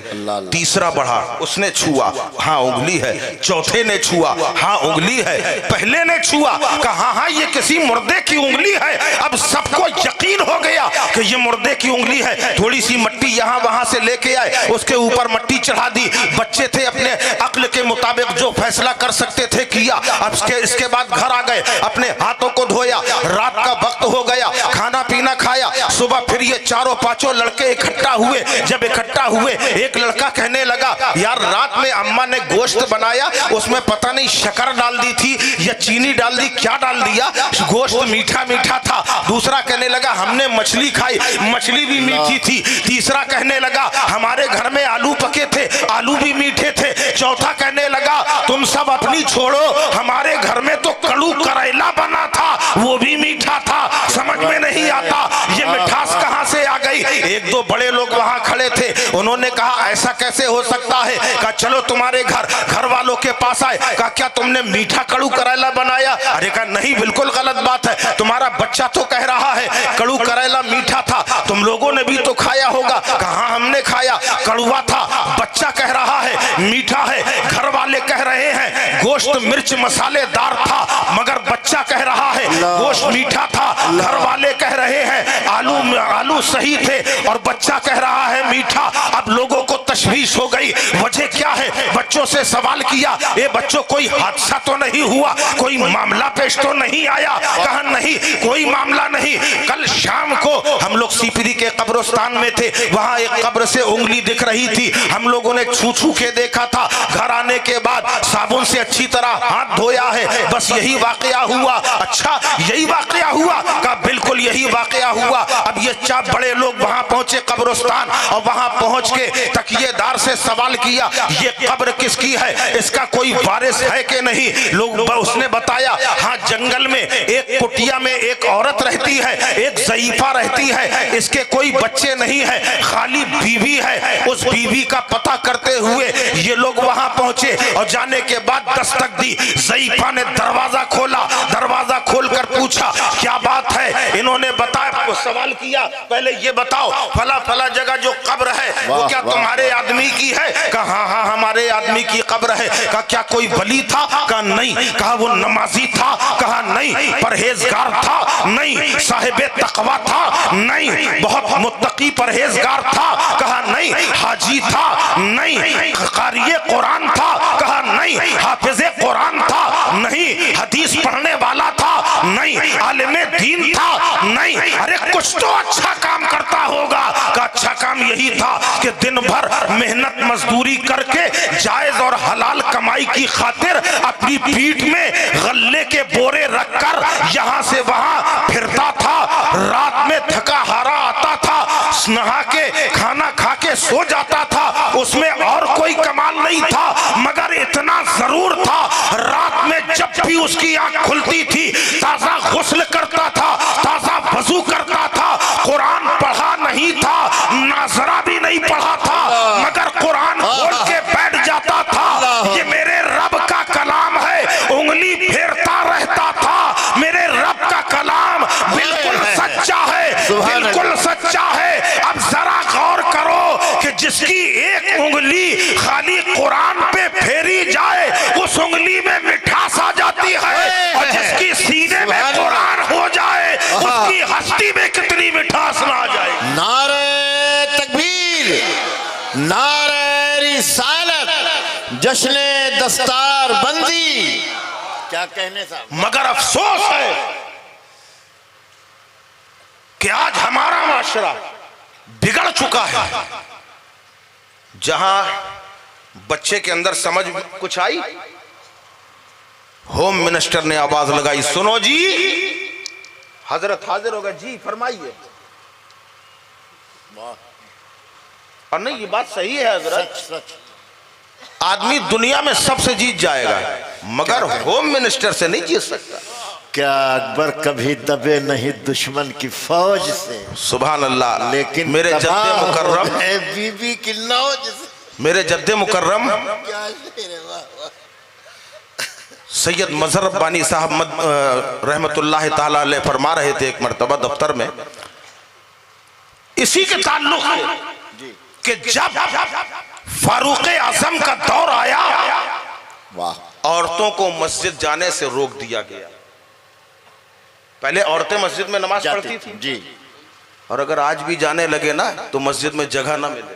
तीसरा बढ़ा, उसने छुआ, हाँ उंगली है। चौथे ने छुआ, हाँ उंगली है। पहले ने छुआ, कहा हाँ ये किसी मुर्दे की उंगली है। अब सबको यकीन हो गया कि ये मुर्दे की उंगली है। थोड़ी सी मट्टी यहाँ वहां से लेके आए, उसके ऊपर मट्टी चढ़ा दी। बच्चे थे, अपने अक्ल के मुताबिक जो फैसला कर सकते थे किया। अब इसके बाद घर आ गए, अपने हाथों को धोया। रात का वक्त हो गया, खाना पीना खाया। सुबह फिर ये चारों पांचों लड़के इकट्ठा हुए। जब इकट्ठा हुए, एक लड़का कहने लगा, यार रात में अम्मा ने गोश्त बनाया, उसमें पता नहीं शक्कर डाल दी थी या चीनी डाल दी, क्या डाल दिया, गोश्त मीठा मीठा था। दूसरा कहने लगा, हमने मछली खाई, मछली भी मीठी थी। तीसरा कहने लगा, हमारे घर में आलू पके थे, आलू भी मीठे थे। चौथा कहने लगा, तुम सब अपनी छोड़ो, हमारे घर में तो कड़ू करेला बना था, वो भी मीठा था। समझ में नहीं आता ये मिठास कहां से आ गई। एक दो बड़े लोग वहां खड़े थे, उन्होंने कहा ऐसा कैसे हो सकता है? कहा चलो तुम्हारे घर वालों के पास आए। कहा क्या तुमने मीठा कड़ू करेला बनाया? अरे कहा नहीं, बिल्कुल गलत बात है, तुम्हारा बच्चा तो कह रहा है कड़ू करेला मीठा था, तुम लोगों ने भी तो खाया होगा। कहा हमने खाया, कड़वा था, बच्चा कह रहा है मीठा है, घर वाले कह रहे हैं गोश्त मिर्च मसालेदार था, मगर बच्चा कह रहा है गोश्त मीठा था, घर वाले कह रहे हैं आलू सही थे और बच्चा कह रहा है मीठा। अब लोगों को तशवीश हो गई, वजह क्या है? बच्चों से सवाल किया, ये बच्चों कोई हादसा तो नहीं हुआ, कोई मामला पेश तो नहीं आया? कहा नहीं, कोई मामला नहीं। कल शाम को हम लोग सीपरी के कब्रिस्तान में थे, वहां एक कब्र से उंगली दिख रही थी, हम लोगों ने छू छू के देखा था, घर आने के बाद साबुन से अच्छी तरह हाथ धोया है, बस यही वाकया हुआ। अच्छा यही वाकया हुआ? का बिल्कुल यही वाकया हुआ। अब ये 4 बड़े लोग वहां पहुंचे कब्रिस्तान, और वहां पहुंच के तकिएदार से सवाल किया ये कब्र किसकी है, इसका कोई वारिस है कि नहीं? लोग उसने बताया हाँ, जंगल में एक कुटिया में एक औरत रहती है, एक ज़ईफा रहती है, इसके कोई बच्चे नहीं है, खाली बीवी है। उस बीवी का पता करते हुए ये लोग वहां पहुंचे और जाने के बाद दस्तक दी। ज़ईफा ने दरवाजा खोला, दरवाजा खोलकर पूछा क्या बात है? इन्होंने बताया, सवाल किया पहले ये बताओ फला फला जगह जो कब्र है वो क्या तुम्हारे आदमी की है? कहा हाँ हमारे आदमी की कब्र है। कहा क्या कोई वली था? कहा नहीं। कहा वो नमाजी था? कहा नहीं। परहेजगार था? नहीं। साहिबे तकवा था? नहीं। बहुत मुत्तकी परहेजगार था? कहा नहीं। हाजी था? नहीं। क़ारिए कुरान था? कहा नहीं। हाफिज़े कुरान था? नहीं। हदीस पढ़ने वाला था? नहीं। आलिमे दीन था? नहीं। अरे कुछ तो अच्छा काम करता होगा। का अच्छा काम यही था कि दिन भर मेहनत मजदूरी करके जायज और हलाल कमाई की खातिर अपनी पीठ में गल्ले के बोरे रखकर यहाँ से वहाँ फिरता था, रात में थका हारा आता था, नहा के खाना खा के सो जाता था, उसमें और कोई कमाल नहीं था, मगर इतना जरूर था रात में जब भी उसकी आंख खुलती थी ताजा गुस्ल करता था, ताजा वजू करता था, कुरान पढ़ा नहीं था, नाजरा भी नहीं पढ़ा था, मगर कुरान खोल के बैठ जाता था। ये मेरे रब का कलाम है, उंगली फेरता रहता था। मेरे रब का कलाम बिल्कुल सच्चा है, बिल्कुल सच्चा है। अब जरा गौर करो कि जिसकी एक उंगली खाली कुरान पे फेरी जाए उस उंगली में मिठास आ जाती है, और जिसकी सीने में कुरान हो जाए उसकी हस्ती में कितनी मिठास ना आ जाए। नारे तकबीर, नारे रिसालत, जश्ने दस्तार बंदी, क्या कहने साहब। मगर अफसोस है कि आज हमारा माशरा बिगड़ चुका है। जहां बच्चे के अंदर समझ कुछ आई, होम मिनिस्टर ने आवाज लगाई, सुनो जी, हजरत हाजिर हो गए, जी फरमाइए। और नहीं ये बात सही है हजरत, आदमी दुनिया में सबसे जीत जाएगा मगर होम मिनिस्टर से नहीं जीत सकता। क्या अकबर कभी दबे नहीं दुश्मन की फौज से? सुभान अल्लाह। लेकिन मेरे जद्दे मुकर्रम, बीबी की नौज से। मेरे जद्दे मुकर्रम सैयद मजहर रब्बानी साहब रहमतुल्लाह ताला अलैह फरमा रहे थे एक मरतबा दफ्तर में, इसी के ताल्लुक से कि जब फारूक आजम का दौर आया, औरतों को मस्जिद जाने से रोक दिया गया। पहले औरतें मस्जिद में नमाज पढ़ती थी जी, और अगर आज भी जाने लगे ना तो मस्जिद में जगह ना मिले।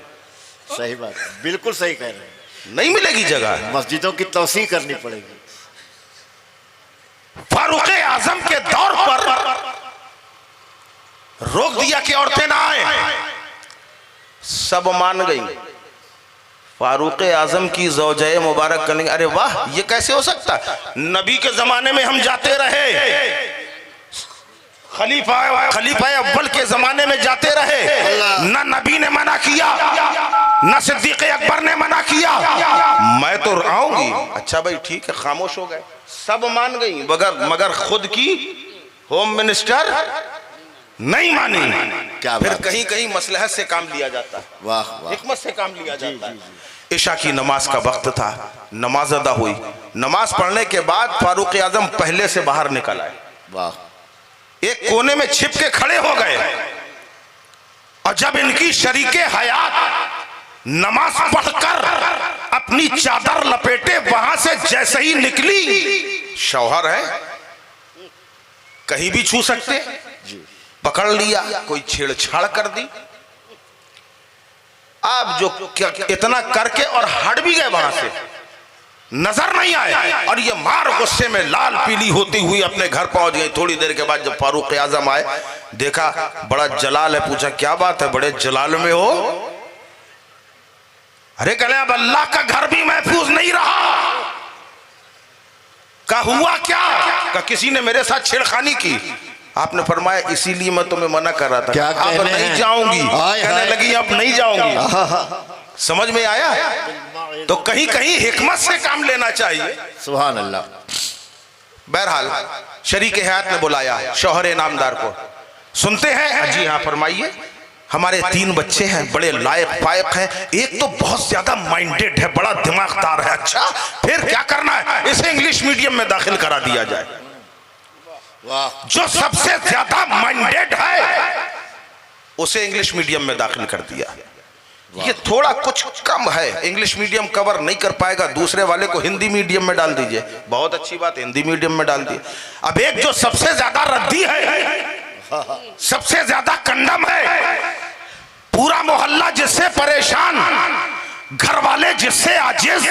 सही बात, बिल्कुल सही कह रहे हैं, नहीं मिलेगी जगह, मस्जिदों की तौसीह करनी पड़ेगी। फारूक आजम के दौर पर रोक दिया कि औरतें ना आए, सब मान गई। फारूक आजम की ज़ौजाए मुबारक करने, अरे वाह ये कैसे हो सकता, नबी के जमाने में हम जाते रहे, खलीफा अव्वल के जमाने में जाते रहे, न नबी ने मना किया न सिद्दीक़ अकबर ने मना किया, मैं तो आऊंगी। अच्छा भाई ठीक है, खामोश हो गए, सब मान गई, मगर खुद की होम मिनिस्टर नहीं मानी, क्या फिर बात। कहीं कहीं मसलहत से काम लिया जाता है, वाह वाह। हिकमत से काम लिया जाता है। इशा की नमाज का वक्त था, नमाज अदा हुई। नमाज पढ़ने के बाद फारूक आजम पहले से बाहर निकल आए, वाह। एक कोने में छिप के खड़े हो गए। और जब इनकी शरीके हयात नमाज पढ़कर अपनी चादर लपेटे वहां से जैसे ही निकली, शौहर है कहीं भी छू सकते, पकड़ लिया, कोई छेड़छाड़ कर दी। आप जो क्या इतना करके और हट भी गए वहां से, नजर नहीं आए। और ये मार गुस्से में लाल पीली होती हुई अपने घर पहुंच गई। थोड़ी देर के बाद जब फारूक आजम आए, देखा बड़ा जलाल है, पूछा क्या बात है, बड़े जलाल में हो? अरे कहले अब अल्लाह का घर भी महफूज नहीं रहा। का हुआ क्या? का किसी ने मेरे साथ छेड़खानी की। आपने फरमाया इसीलिए मैं तुम्हें मना कर रहा था, क्या अब नहीं जाऊंगी। कहने लगी अब नहीं जाऊंगी। समझ में आया? तो कहीं कहीं हिकमत से काम लेना चाहिए। सुभान अल्लाह। बहरहाल शरीक हयात ने बुलाया शौहर नामदार को। सुनते हैं? जी हाँ फरमाइए। हमारे 3 बच्चे हैं, बड़े लायक फायक हैं, एक तो बहुत ज्यादा माइंडेड है, बड़ा दिमागदार है। अच्छा फिर क्या करना है? इसे इंग्लिश मीडियम में दाखिल करा दिया जाए। जो सबसे ज्यादा माइंडेड है उसे इंग्लिश मीडियम में दाखिल कर दिया। ये थोड़ा कुछ कम है, इंग्लिश मीडियम कवर नहीं कर पाएगा, दूसरे वाले को हिंदी मीडियम में डाल दीजिए। बहुत अच्छी बात, हिंदी मीडियम में डाल दिए। अब एक जो सबसे ज्यादा रद्दी है, सबसे ज्यादा कंडम है, पूरा मोहल्ला जिससे परेशान, घर वाले जिससे आजिज,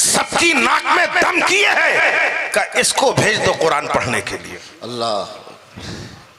सबकी नाक में दम किए हैं, का इसको भेज दो कुरान पढ़ने के लिए। अल्लाह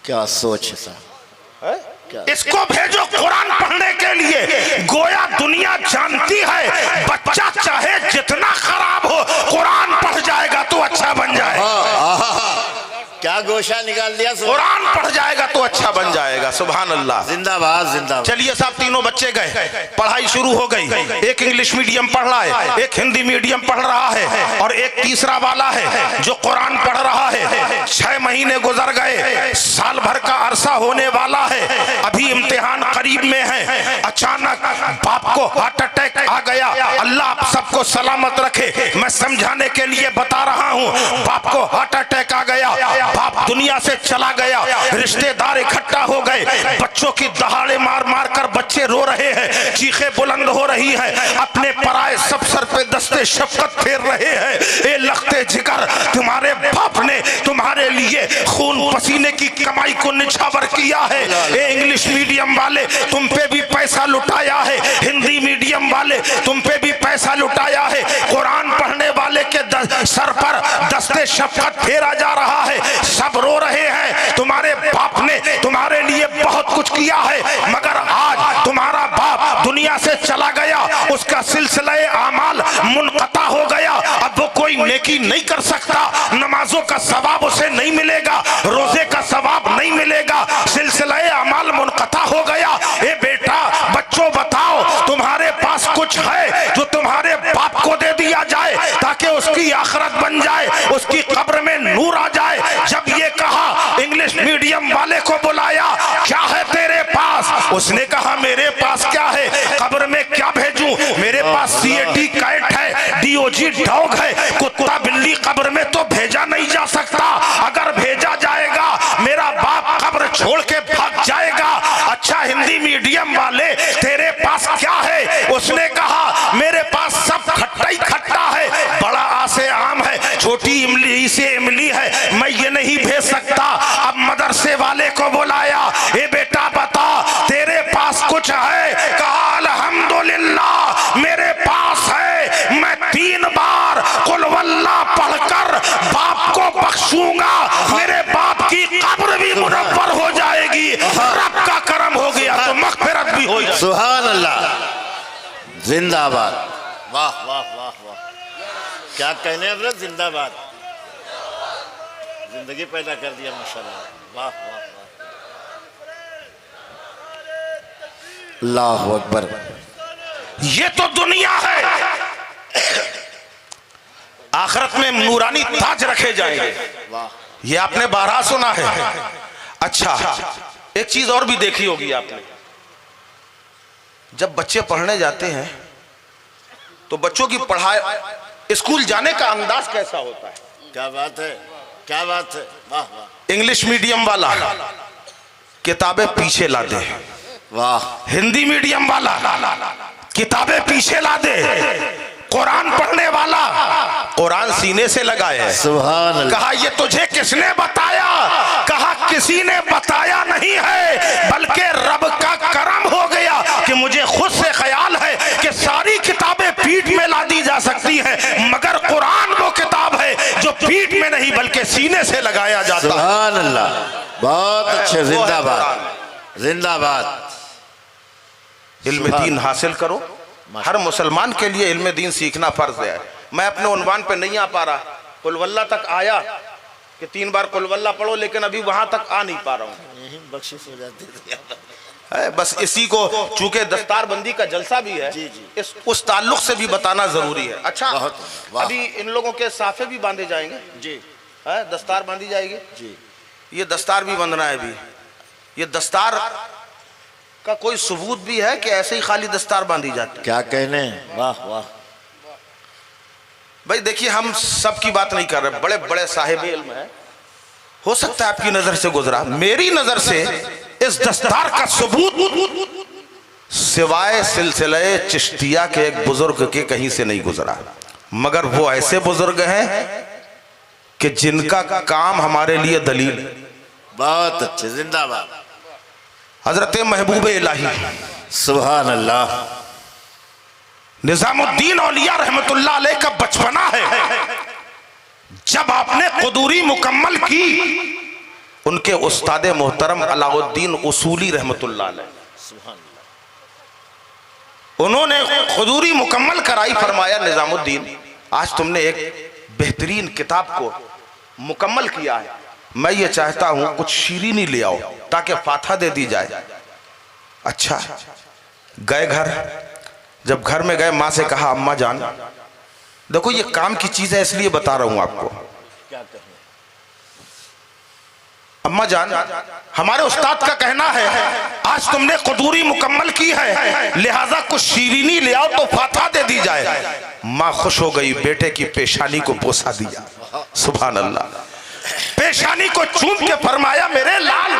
क्या सोच है साहब। इसको भेजो कुरान पढ़ने के लिए। गोया दुनिया जानती है बच्चा चाहे जितना खराब हो, कुरान पढ़ जाएगा तो अच्छा बन जाएगा। क्या गोशा निकाल दिया। कुरान पढ़ जाएगा तो अच्छा बन जाएगा। सुभान अल्लाह। जिंदाबाद जिंदाबाद। चलिए साहब, तीनों बच्चे गए, पढ़ाई शुरू हो गई। एक इंग्लिश मीडियम पढ़ रहा है, एक हिंदी मीडियम पढ़ रहा है, और एक तीसरा वाला है जो कुरान पढ़ रहा है। 6 महीने गुजर गए, साल भर का अरसा होने वाला है, अभी इम्तिहान करीब में है। अचानक बाप को हार्ट अटैक आ गया। अल्लाह आप सबको सलामत रखे। मैं समझाने के लिए बता रहा हूँ। बाप को हार्ट अटैक आ गया, बाप दुनिया से चला गया, रिश्तेदार इकट्ठा हो गए, बच्चों की दहाड़े मार मार कर बच्चे रो रहे हैं, चीखें बुलंद हो रही है, अपने पराए सब सर पे दस्ते शफकत फेर रहे हैं। ए लखते जिगर, तुम्हारे बाप ने तुम्हारे लिए खून पसीने की कमाई को निछावर किया है। ए इंग्लिश मीडियम वाले, तुम पे भी पैसा लुटाया है, हिंदी मीडियम वाले तुम पे भी पैसा लुटाया है, कुरान पढ़ने वाले के सर पर दस्ते शफकत फेरा जा रहा है, सब रो रहे हैं। तुम्हारे बाप ने तुम्हारे लिए बहुत कुछ किया है, मगर आज तुम्हारा बाप दुनिया से चला गया, उसका सिलसिला आमाल मुनक़ता हो गया। अब वो कोई नेकी नहीं कर सकता, नमाजों का सवाब उसे नहीं मिलेगा, रोजे का सवाब नहीं मिलेगा, सिलसिला आमाल मुनक़ता हो गया। ए बेटा, बच्चों बताओ, तुम्हारे पास कुछ है जो तुम्हारे बाप को दे दिया जाए ताकि उसकी आखिरत बन जाए, उसकी कब्र में नूर आ जाए। जब ये कहा, इंग्लिश मीडियम वाले को बुलाया, क्या है तेरे पास? उसने कहा मेरे पास क्या है, कब्र में क्या भेजूं? मेरे पास CAT कैट है, DOG डॉग है, कुत्ता बिल्ली कब्र में तो भेजा नहीं जा सकता। अगर भेजा जाएगा मेरा बाप कब्र छोड़ के भाग जाएगा। अच्छा हिंदी मीडियम वाले, तेरे पास क्या है? उसने कहा मेरे पास सब खट्टा ही खट्टा है, बड़ा आसे आम है, छोटी इमली से इमली है, मैं ये नहीं भेज सकता। अब मदरसे वाले को बुलाया, ए बेटा बता तेरे पास कुछ है? कहा अल्हम्दुलिल्लाह मेरे पास है, मैं 3 बार कुल वल्लाह पढ़कर बाप को बख्शूंगा, मेरे बाप की कब्र भी मुनव्वर हो जाएगी, रब का करम हो गया तो मग़फ़िरत भी हो जाएगी। सुभान अल्लाह, जिंदाबाद। वाह वाह वाह वाह, क्या कहने हजरत, जिंदाबाद। जिंदगी पैदा कर दिया माशाल्लाह। वाह वाह वाह, अल्लाह अकबर। ये तो दुनिया है, आखिरत में नूरानी ताज रखे जाएंगे। वाह, ये आपने 12 सुना है। अच्छा एक चीज और भी देखी होगी आपने, जब बच्चे पढ़ने जाते हैं तो बच्चों की पढ़ाई, स्कूल जाने का अंदाज कैसा होता है। क्या बात है, क्या बात है, वाह वाह। इंग्लिश मीडियम वाला किताबें पीछे ला दे, वाह। हिंदी मीडियम वाला किताबें पीछे ला दे, कुरान पढ़ने वाला कुरान सीने से लगाए। सुभान अल्लाह। कहा ये तुझे किसने बताया, कहा किसी ने बताया नहीं है, बल्कि रब का करम हो गया कि मुझे खुद से ख्याल है कि सारी किताबें पीठ में ला दी जा सकती हैं, मगर कुरान वो किताब है जो पीठ में नहीं बल्कि सीने से लगाया जाता है। सुभान अल्लाह, बहुत अच्छे, जिंदाबाद जिंदाबाद। इल्म दीन हासिल करो, हर मुसलमान के लिए इल्म दीन सीखना फर्ज है। मैं अपने उन्वान पे नहीं आ पा रहा, कुलवल्ला तक आया कि 3 बार कुलवल्ला पढ़ो, लेकिन अभी वहां तक आ नहीं पा रहा हूँ। बख्शिश हो जाती है बस इसी को, चूंकि दस्तारबंदी का जलसा भी है, जी जी, इस उस ताल्लुक से भी बताना जरूरी है। अच्छा, वाह। अभी इन लोगों के साफे भी बांधे जाएंगे जी, है, दस्तार बांधी जाएगी जी। ये दस्तार भी बंधना है अभी। ये दस्तार का कोई सबूत भी है कि ऐसे ही खाली दस्तार बांधी जाती है? क्या कहने, वाह वाह। भाई देखिए, हम सब की बात नहीं कर रहे, बड़े बड़े साहिब इल्म है, हो सकता है आपकी नजर से गुजरा, मेरी नजर से इस दस्तार का सबूत सिवाय सिलसिले चिश्तिया के एक बुजुर्ग के कहीं से नहीं गुजरा, मगर वो ऐसे बुजुर्ग हैं कि जिनका काम हमारे लिए दलील। बहुत अच्छे, जिंदाबाद। हजरत महबूब इलाही सुभान अल्लाह। निजामुद्दीन औलिया रहमतुल्लाह अलैह का बचपना है। जब आपने कुदूरी मुकम्मल की, उनके उस्ताद मोहतरम अलाउद्दीन उसूली रहमतुल्लाह अलैह, उन्होंने खुदूरी मुकम्मल कराई, फरमाया निजामुद्दीन आज तुमने एक बेहतरीन किताब को मुकम्मल किया है, मैं ये चाहता हूं कुछ शीरीनी ले आओ ताकि फाथा दे दी जाए। अच्छा, गए घर, जब घर में गए माँ से कहा अम्मा जान देखो ये काम की चीज है इसलिए बता रहा हूं आपको। अम्मा जान हमारे उस्ताद का कहना है आज तुमने कुदूरी मुकम्मल की है, लिहाजा कुछ शीरीनी ले आओ तो फाथा दे दी जाए। माँ खुश हो गई, बेटे की पेशानी को बोसा दिया। सुभान अल्लाह। पेशानी को चूम के फरमाया मेरे लाल,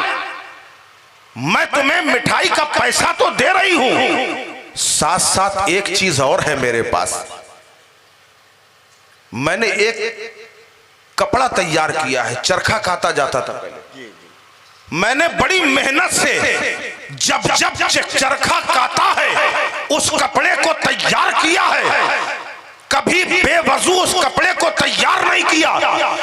मैं तुम्हें मिठाई का पैसा तो दे रही हूं, साथ साथ एक चीज और है मेरे पास। मैंने एक कपड़ा तैयार किया है, चरखा काता जाता था पहले, मैंने बड़ी मेहनत से जब जब चरखा काता है उस कपड़े को तैयार किया है, कभी बेवजू उस कपड़े को तैयार नहीं किया।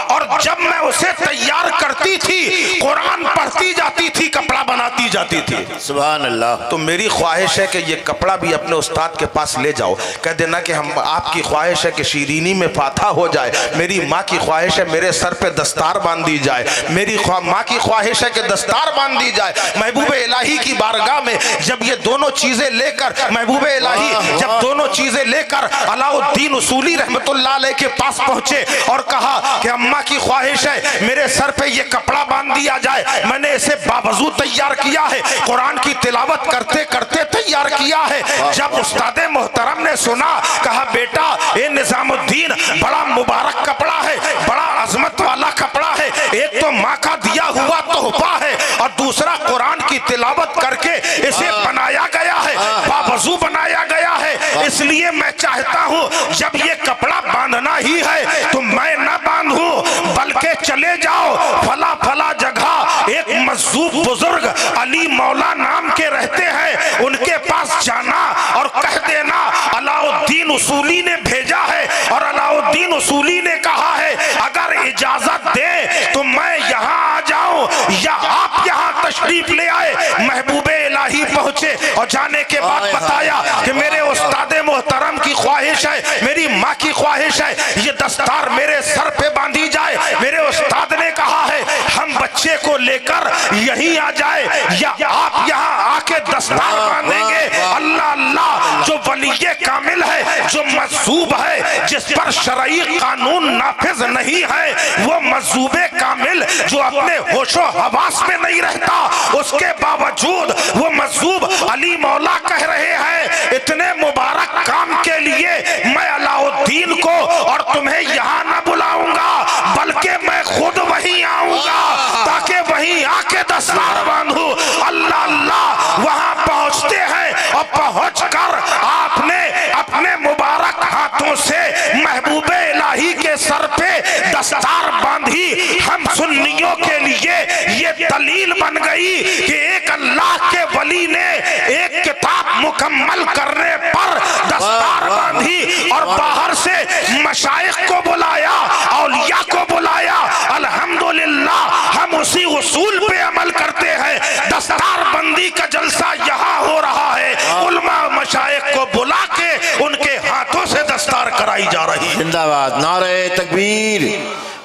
और जब मैं उसे तैयार करती थी, कुरान पढ़ती जाती थी, कपड़ा बनाती जाती थी। सुभान अल्लाह। तो मेरी ख्वाहिश है कि ये कपड़ा भी अपने उस्ताद के पास ले जाओ, कह देना कि हम आपकी ख्वाहिश है कि शीरीनी में फाथा हो जाए, मेरी माँ की ख्वाहिश है मेरे सर पे दस्तार बांध दी जाए, मेरी माँ की ख्वाहिश है कि दस्तार बांध दी जाए। महबूब इलाही की बारगाह में जब ये दोनों चीजें लेकर, महबूब इलाही जब दोनों चीजें लेकर अलाउद्दीन उसूली रहमतुल्लाह अलैह के पास पहुंचे और कहा कि अम्मा की ख्वाहिश है मेरे सर पे ये कपड़ा बांध दिया जाए, मैंने इसे बावजू तैयार किया है, कुरान की तिलावत करते करते तैयार किया है। जब उस्ताद मोहतरम ने सुना, कहा बेटा ये निजामुद्दीन बड़ा मुबारक कपड़ा है, बड़ा अजमत वाला कपड़ा है, एक तो माँ का दिया हुआ तोहफा है और दूसरा कुरान की तिलावत करके इसे बनाया गया है, बावजू बनाया गया है, इसलिए मैं चाहता हूं जब ये कपड़ा बांधना ही है तो मैं ना बांधूं बल्कि चले जाओ फला फला जगह, एक मजदूर बुजुर्ग अली मौला नाम के रहते हैं, उनके पास जाना और कह देना अलाउद्दीन उसूली ने भेजा है और अलाउद्दीन उसूली ने कहा है अगर इजाजत दे तो मैं यहाँ आ जाऊं या आप यहाँ तशरीफ ले आए। महबूबे इलाही पहुंचे और जाने के बाद बताया कि मेरे उस्ताद मोहतरम की ख्वाहिश है, मेरी माँ की ख्वाहिश है ये दस्तार मेरे सर पे बांधी जाए। मेरे उस्ताद ने कहा है हम बच्चे को लेकर यहीं आ जाए या आप यहाँ आके दस्तार बांधेंगे। अल्लाह अल्लाह, जो वलीये कामिल है, जो मजसूब है, जिस पर पर शरई कानून नाफिज नहीं है। वो मजूबे कामिल जो अपने होशो हवास में नहीं रहता, उसके बावजूद वो मजूब अली मौला कह रहे हैं। इतने मुबारक काम के लिए मैं अलाउद्दीन को और तुम्हें यहाँ न बुलाऊंगा, बल्कि मैं खुद वहीं आऊंगा ताकि वहीं आके दस्तार बांधू। अल्लाह अल्लाह, वहां पहुंचते हैं और पहुंचकर आपने अपने मुबारक हाथों से महबूबे इलाही के सर पे दस्तार बांधी। हम सुन्नियों के लिए ये दलील बन गई कि एक अल्लाह के वली ने एक किताब मुकम्मल करने पर दस्तार बांधी और बाहर से मशाइख को बुलाया, औलिया को बुलाया। अल्हम्दुलिल्लाह हम उसी उसूल पे अमल करते हैं। दस्तार बंदी का जलसा यहाँ हो रहा है, उलमा मशाइख को बुला के उनके हाथों से दस्तार कराई जा रही है। जिंदाबाद, नारे तकबीर,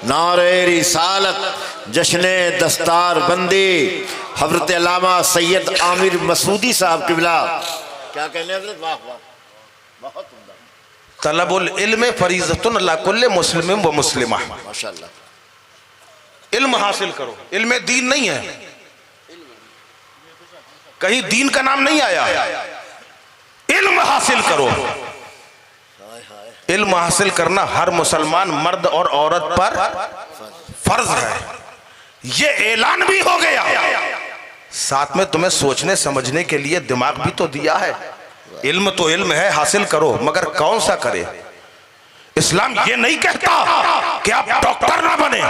नारे रिसालत, जश्ने दस्तार बंदी। हजरत अल्लामा सैयद आमिर मसूदी साहब किबला क्या कहने हजरत, वाह वाह, बहुत उम्दा। तलबुल इल्म फरीज़तुन अला कुल्ले मुस्लिम व मुस्लिमा। माशाअल्लाह, इल्म हासिल करो। इल्म दीन नहीं है, कहीं दीन का नाम नहीं आया। इल्म हासिल करो। इल्म हासिल करना हर मुसलमान मर्द और औरत पर फर्ज है। ये ऐलान भी हो गया, साथ में तुम्हें सोचने समझने के लिए दिमाग भी तो दिया है। इल्म तो इल्म है, हासिल करो, मगर कौन सा करे। इस्लाम ये नहीं कहता कि आप डॉक्टर ना बने,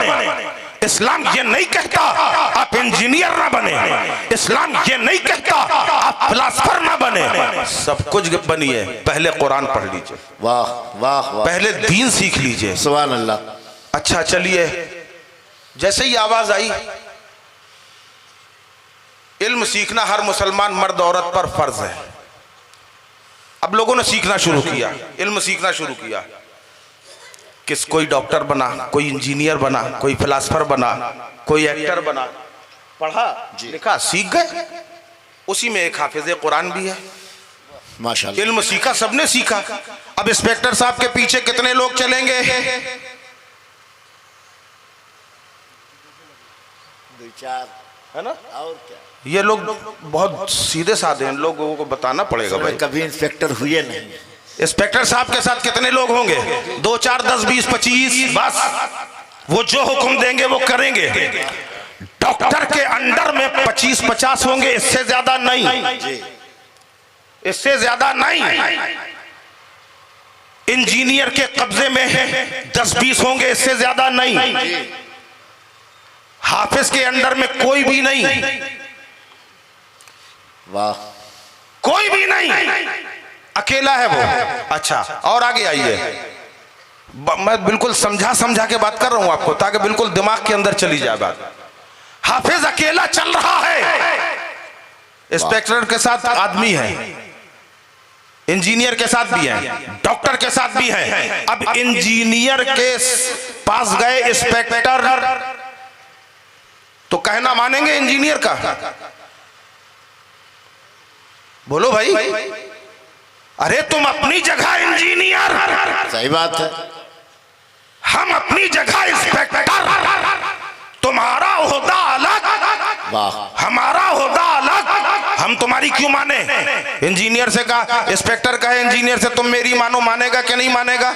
इस्लाम ये नहीं कहता आप इंजीनियर ना बने, इस्लाम ये नहीं कहता आप फिलासफर ना बने। सब कुछ बनिए, पहले कुरान पढ़ लीजिए। वाह वाह वाह, पहले दीन सीख लीजिए। सुभान अल्लाह। अच्छा चलिए, जैसे ही आवाज आई, इल्म सीखना हर मुसलमान मर्द औरत पर फर्ज है। अब लोगों ने सीखना शुरू किया, इल्म सीखना शुरू किया। कोई डॉक्टर बना, कोई इंजीनियर बना, कोई फिलासफर बना, कोई एक्टर बना, पढ़ा लिखा सीख गए। उसी में एक हाफिज कुरान भी है। माशाअल्लाह, इल्म सीखा, सबने सीखा। अब इंस्पेक्टर साहब के पीछे कितने लोग चलेंगे? दो चार है ना, और क्या। ये लोग बहुत सीधे साधे हैं, लोगों को बताना पड़ेगा भाई। कभी इंस्पेक्टर हुए नहीं। इंस्पेक्टर साहब के साथ कितने लोग होंगे? 2 4 10 20 25, बस वो जो हुक्म देंगे वो करेंगे। डॉक्टर के अंडर में 25 50 होंगे, इससे ज्यादा नहीं, इससे ज्यादा नहीं। इंजीनियर के कब्जे में 10 20 होंगे, इससे ज्यादा नहीं। हाफिज के अंडर में कोई भी नहीं, वाह, कोई भी नहीं, अकेला है वो। अच्छा, और आगे आइए। मैं बिल्कुल समझा के बात कर रहा हूं आपको, ताकि बिल्कुल दिमाग के अंदर चली जाए बात। हाफिज अकेला चल रहा है, इंस्पेक्टर के साथ आदमी है, इंजीनियर के साथ भी है, डॉक्टर के साथ भी है। अब इंजीनियर के पास गए इंस्पेक्टर, तो कहना मानेंगे इंजीनियर का? बोलो भाई। अरे तुम अपनी जगह इंजीनियर, सही बात है, हम अपनी जगह इंस्पेक्टर। तुम्हारा ओहदा अलग, वाह, हमारा ओहदा अलग। हम तुम्हारी क्यों माने? इंजीनियर से कहा, इंस्पेक्टर कहे इंजीनियर से, तुम मेरी मानो, मानेगा कि नहीं मानेगा?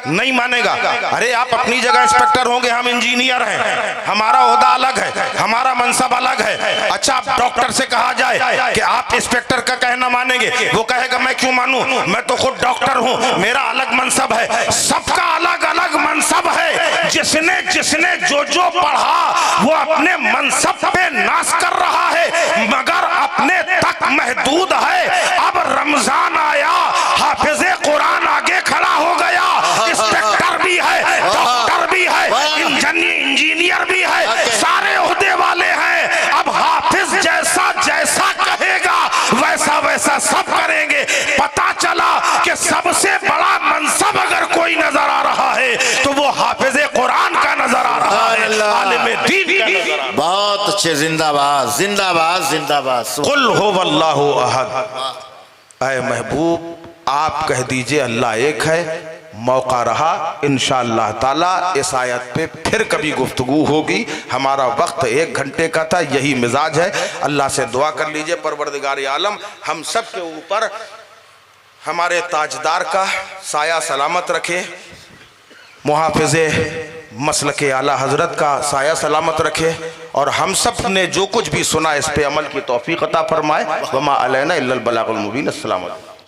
नहीं मानेगा। अरे आप अपनी जगह इंस्पेक्टर होंगे, हम इंजीनियर हैं, हमारा ओहदा अलग है, हमारा मनसब अलग है। अच्छा, आप डॉक्टर से कहा जाए कि आप इंस्पेक्टर का कहना मानेंगे, वो कहेगा मैं क्यों मानूं, मैं तो खुद डॉक्टर हूं, मेरा अलग मनसब है। सबका अलग अलग मनसब है। जिसने जिसने जो जो पढ़ा वो अपने मनसब पे नाश कर रहा है, मगर अपने तक महदूद है। अब रमजान आया, हाफिज़े कुरान आगे खड़ा हो गया, इंस्पेक्टर भी है, डॉक्टर भी है, इंजीनियर भी है, सारे ओहदे वाले हैं। अब हाफिज जैसा जैसा कहेगा वैसा वैसा सब करेंगे। पता चला कि सबसे बड़ा मनसब अगर कोई नजर आ रहा है तो वो हाफिज़े कुरान का नजर आ रहा है, आलिम दीन का नजर आ रहा है। बहुत अच्छे, जिंदाबाद जिंदाबाद जिंदाबाद। कुल हुवल्लाहु अहद। ऐ महबूब, आप कह दीजिए अल्लाह एक है, मौका रहा इंशाअल्लाह ताला इस आयत पे फिर कभी गुफ्तगू होगी। हमारा वक्त 1 घंटे का था, यही मिजाज है। अल्लाह से दुआ कर लीजिए परवरदिगार आलम हम सब के ऊपर हमारे ताजदार का साया सलामत रखे, मुहाफ़िज़े मसलके आला हज़रत का साया सलामत रखे, और हम सब ने जो कुछ भी सुना इस पे अमल की तौफ़ीक़ अता फरमाए। वमा अलैना इल्लल बलागुल मुबीन। अस्सलामु अलैकुम।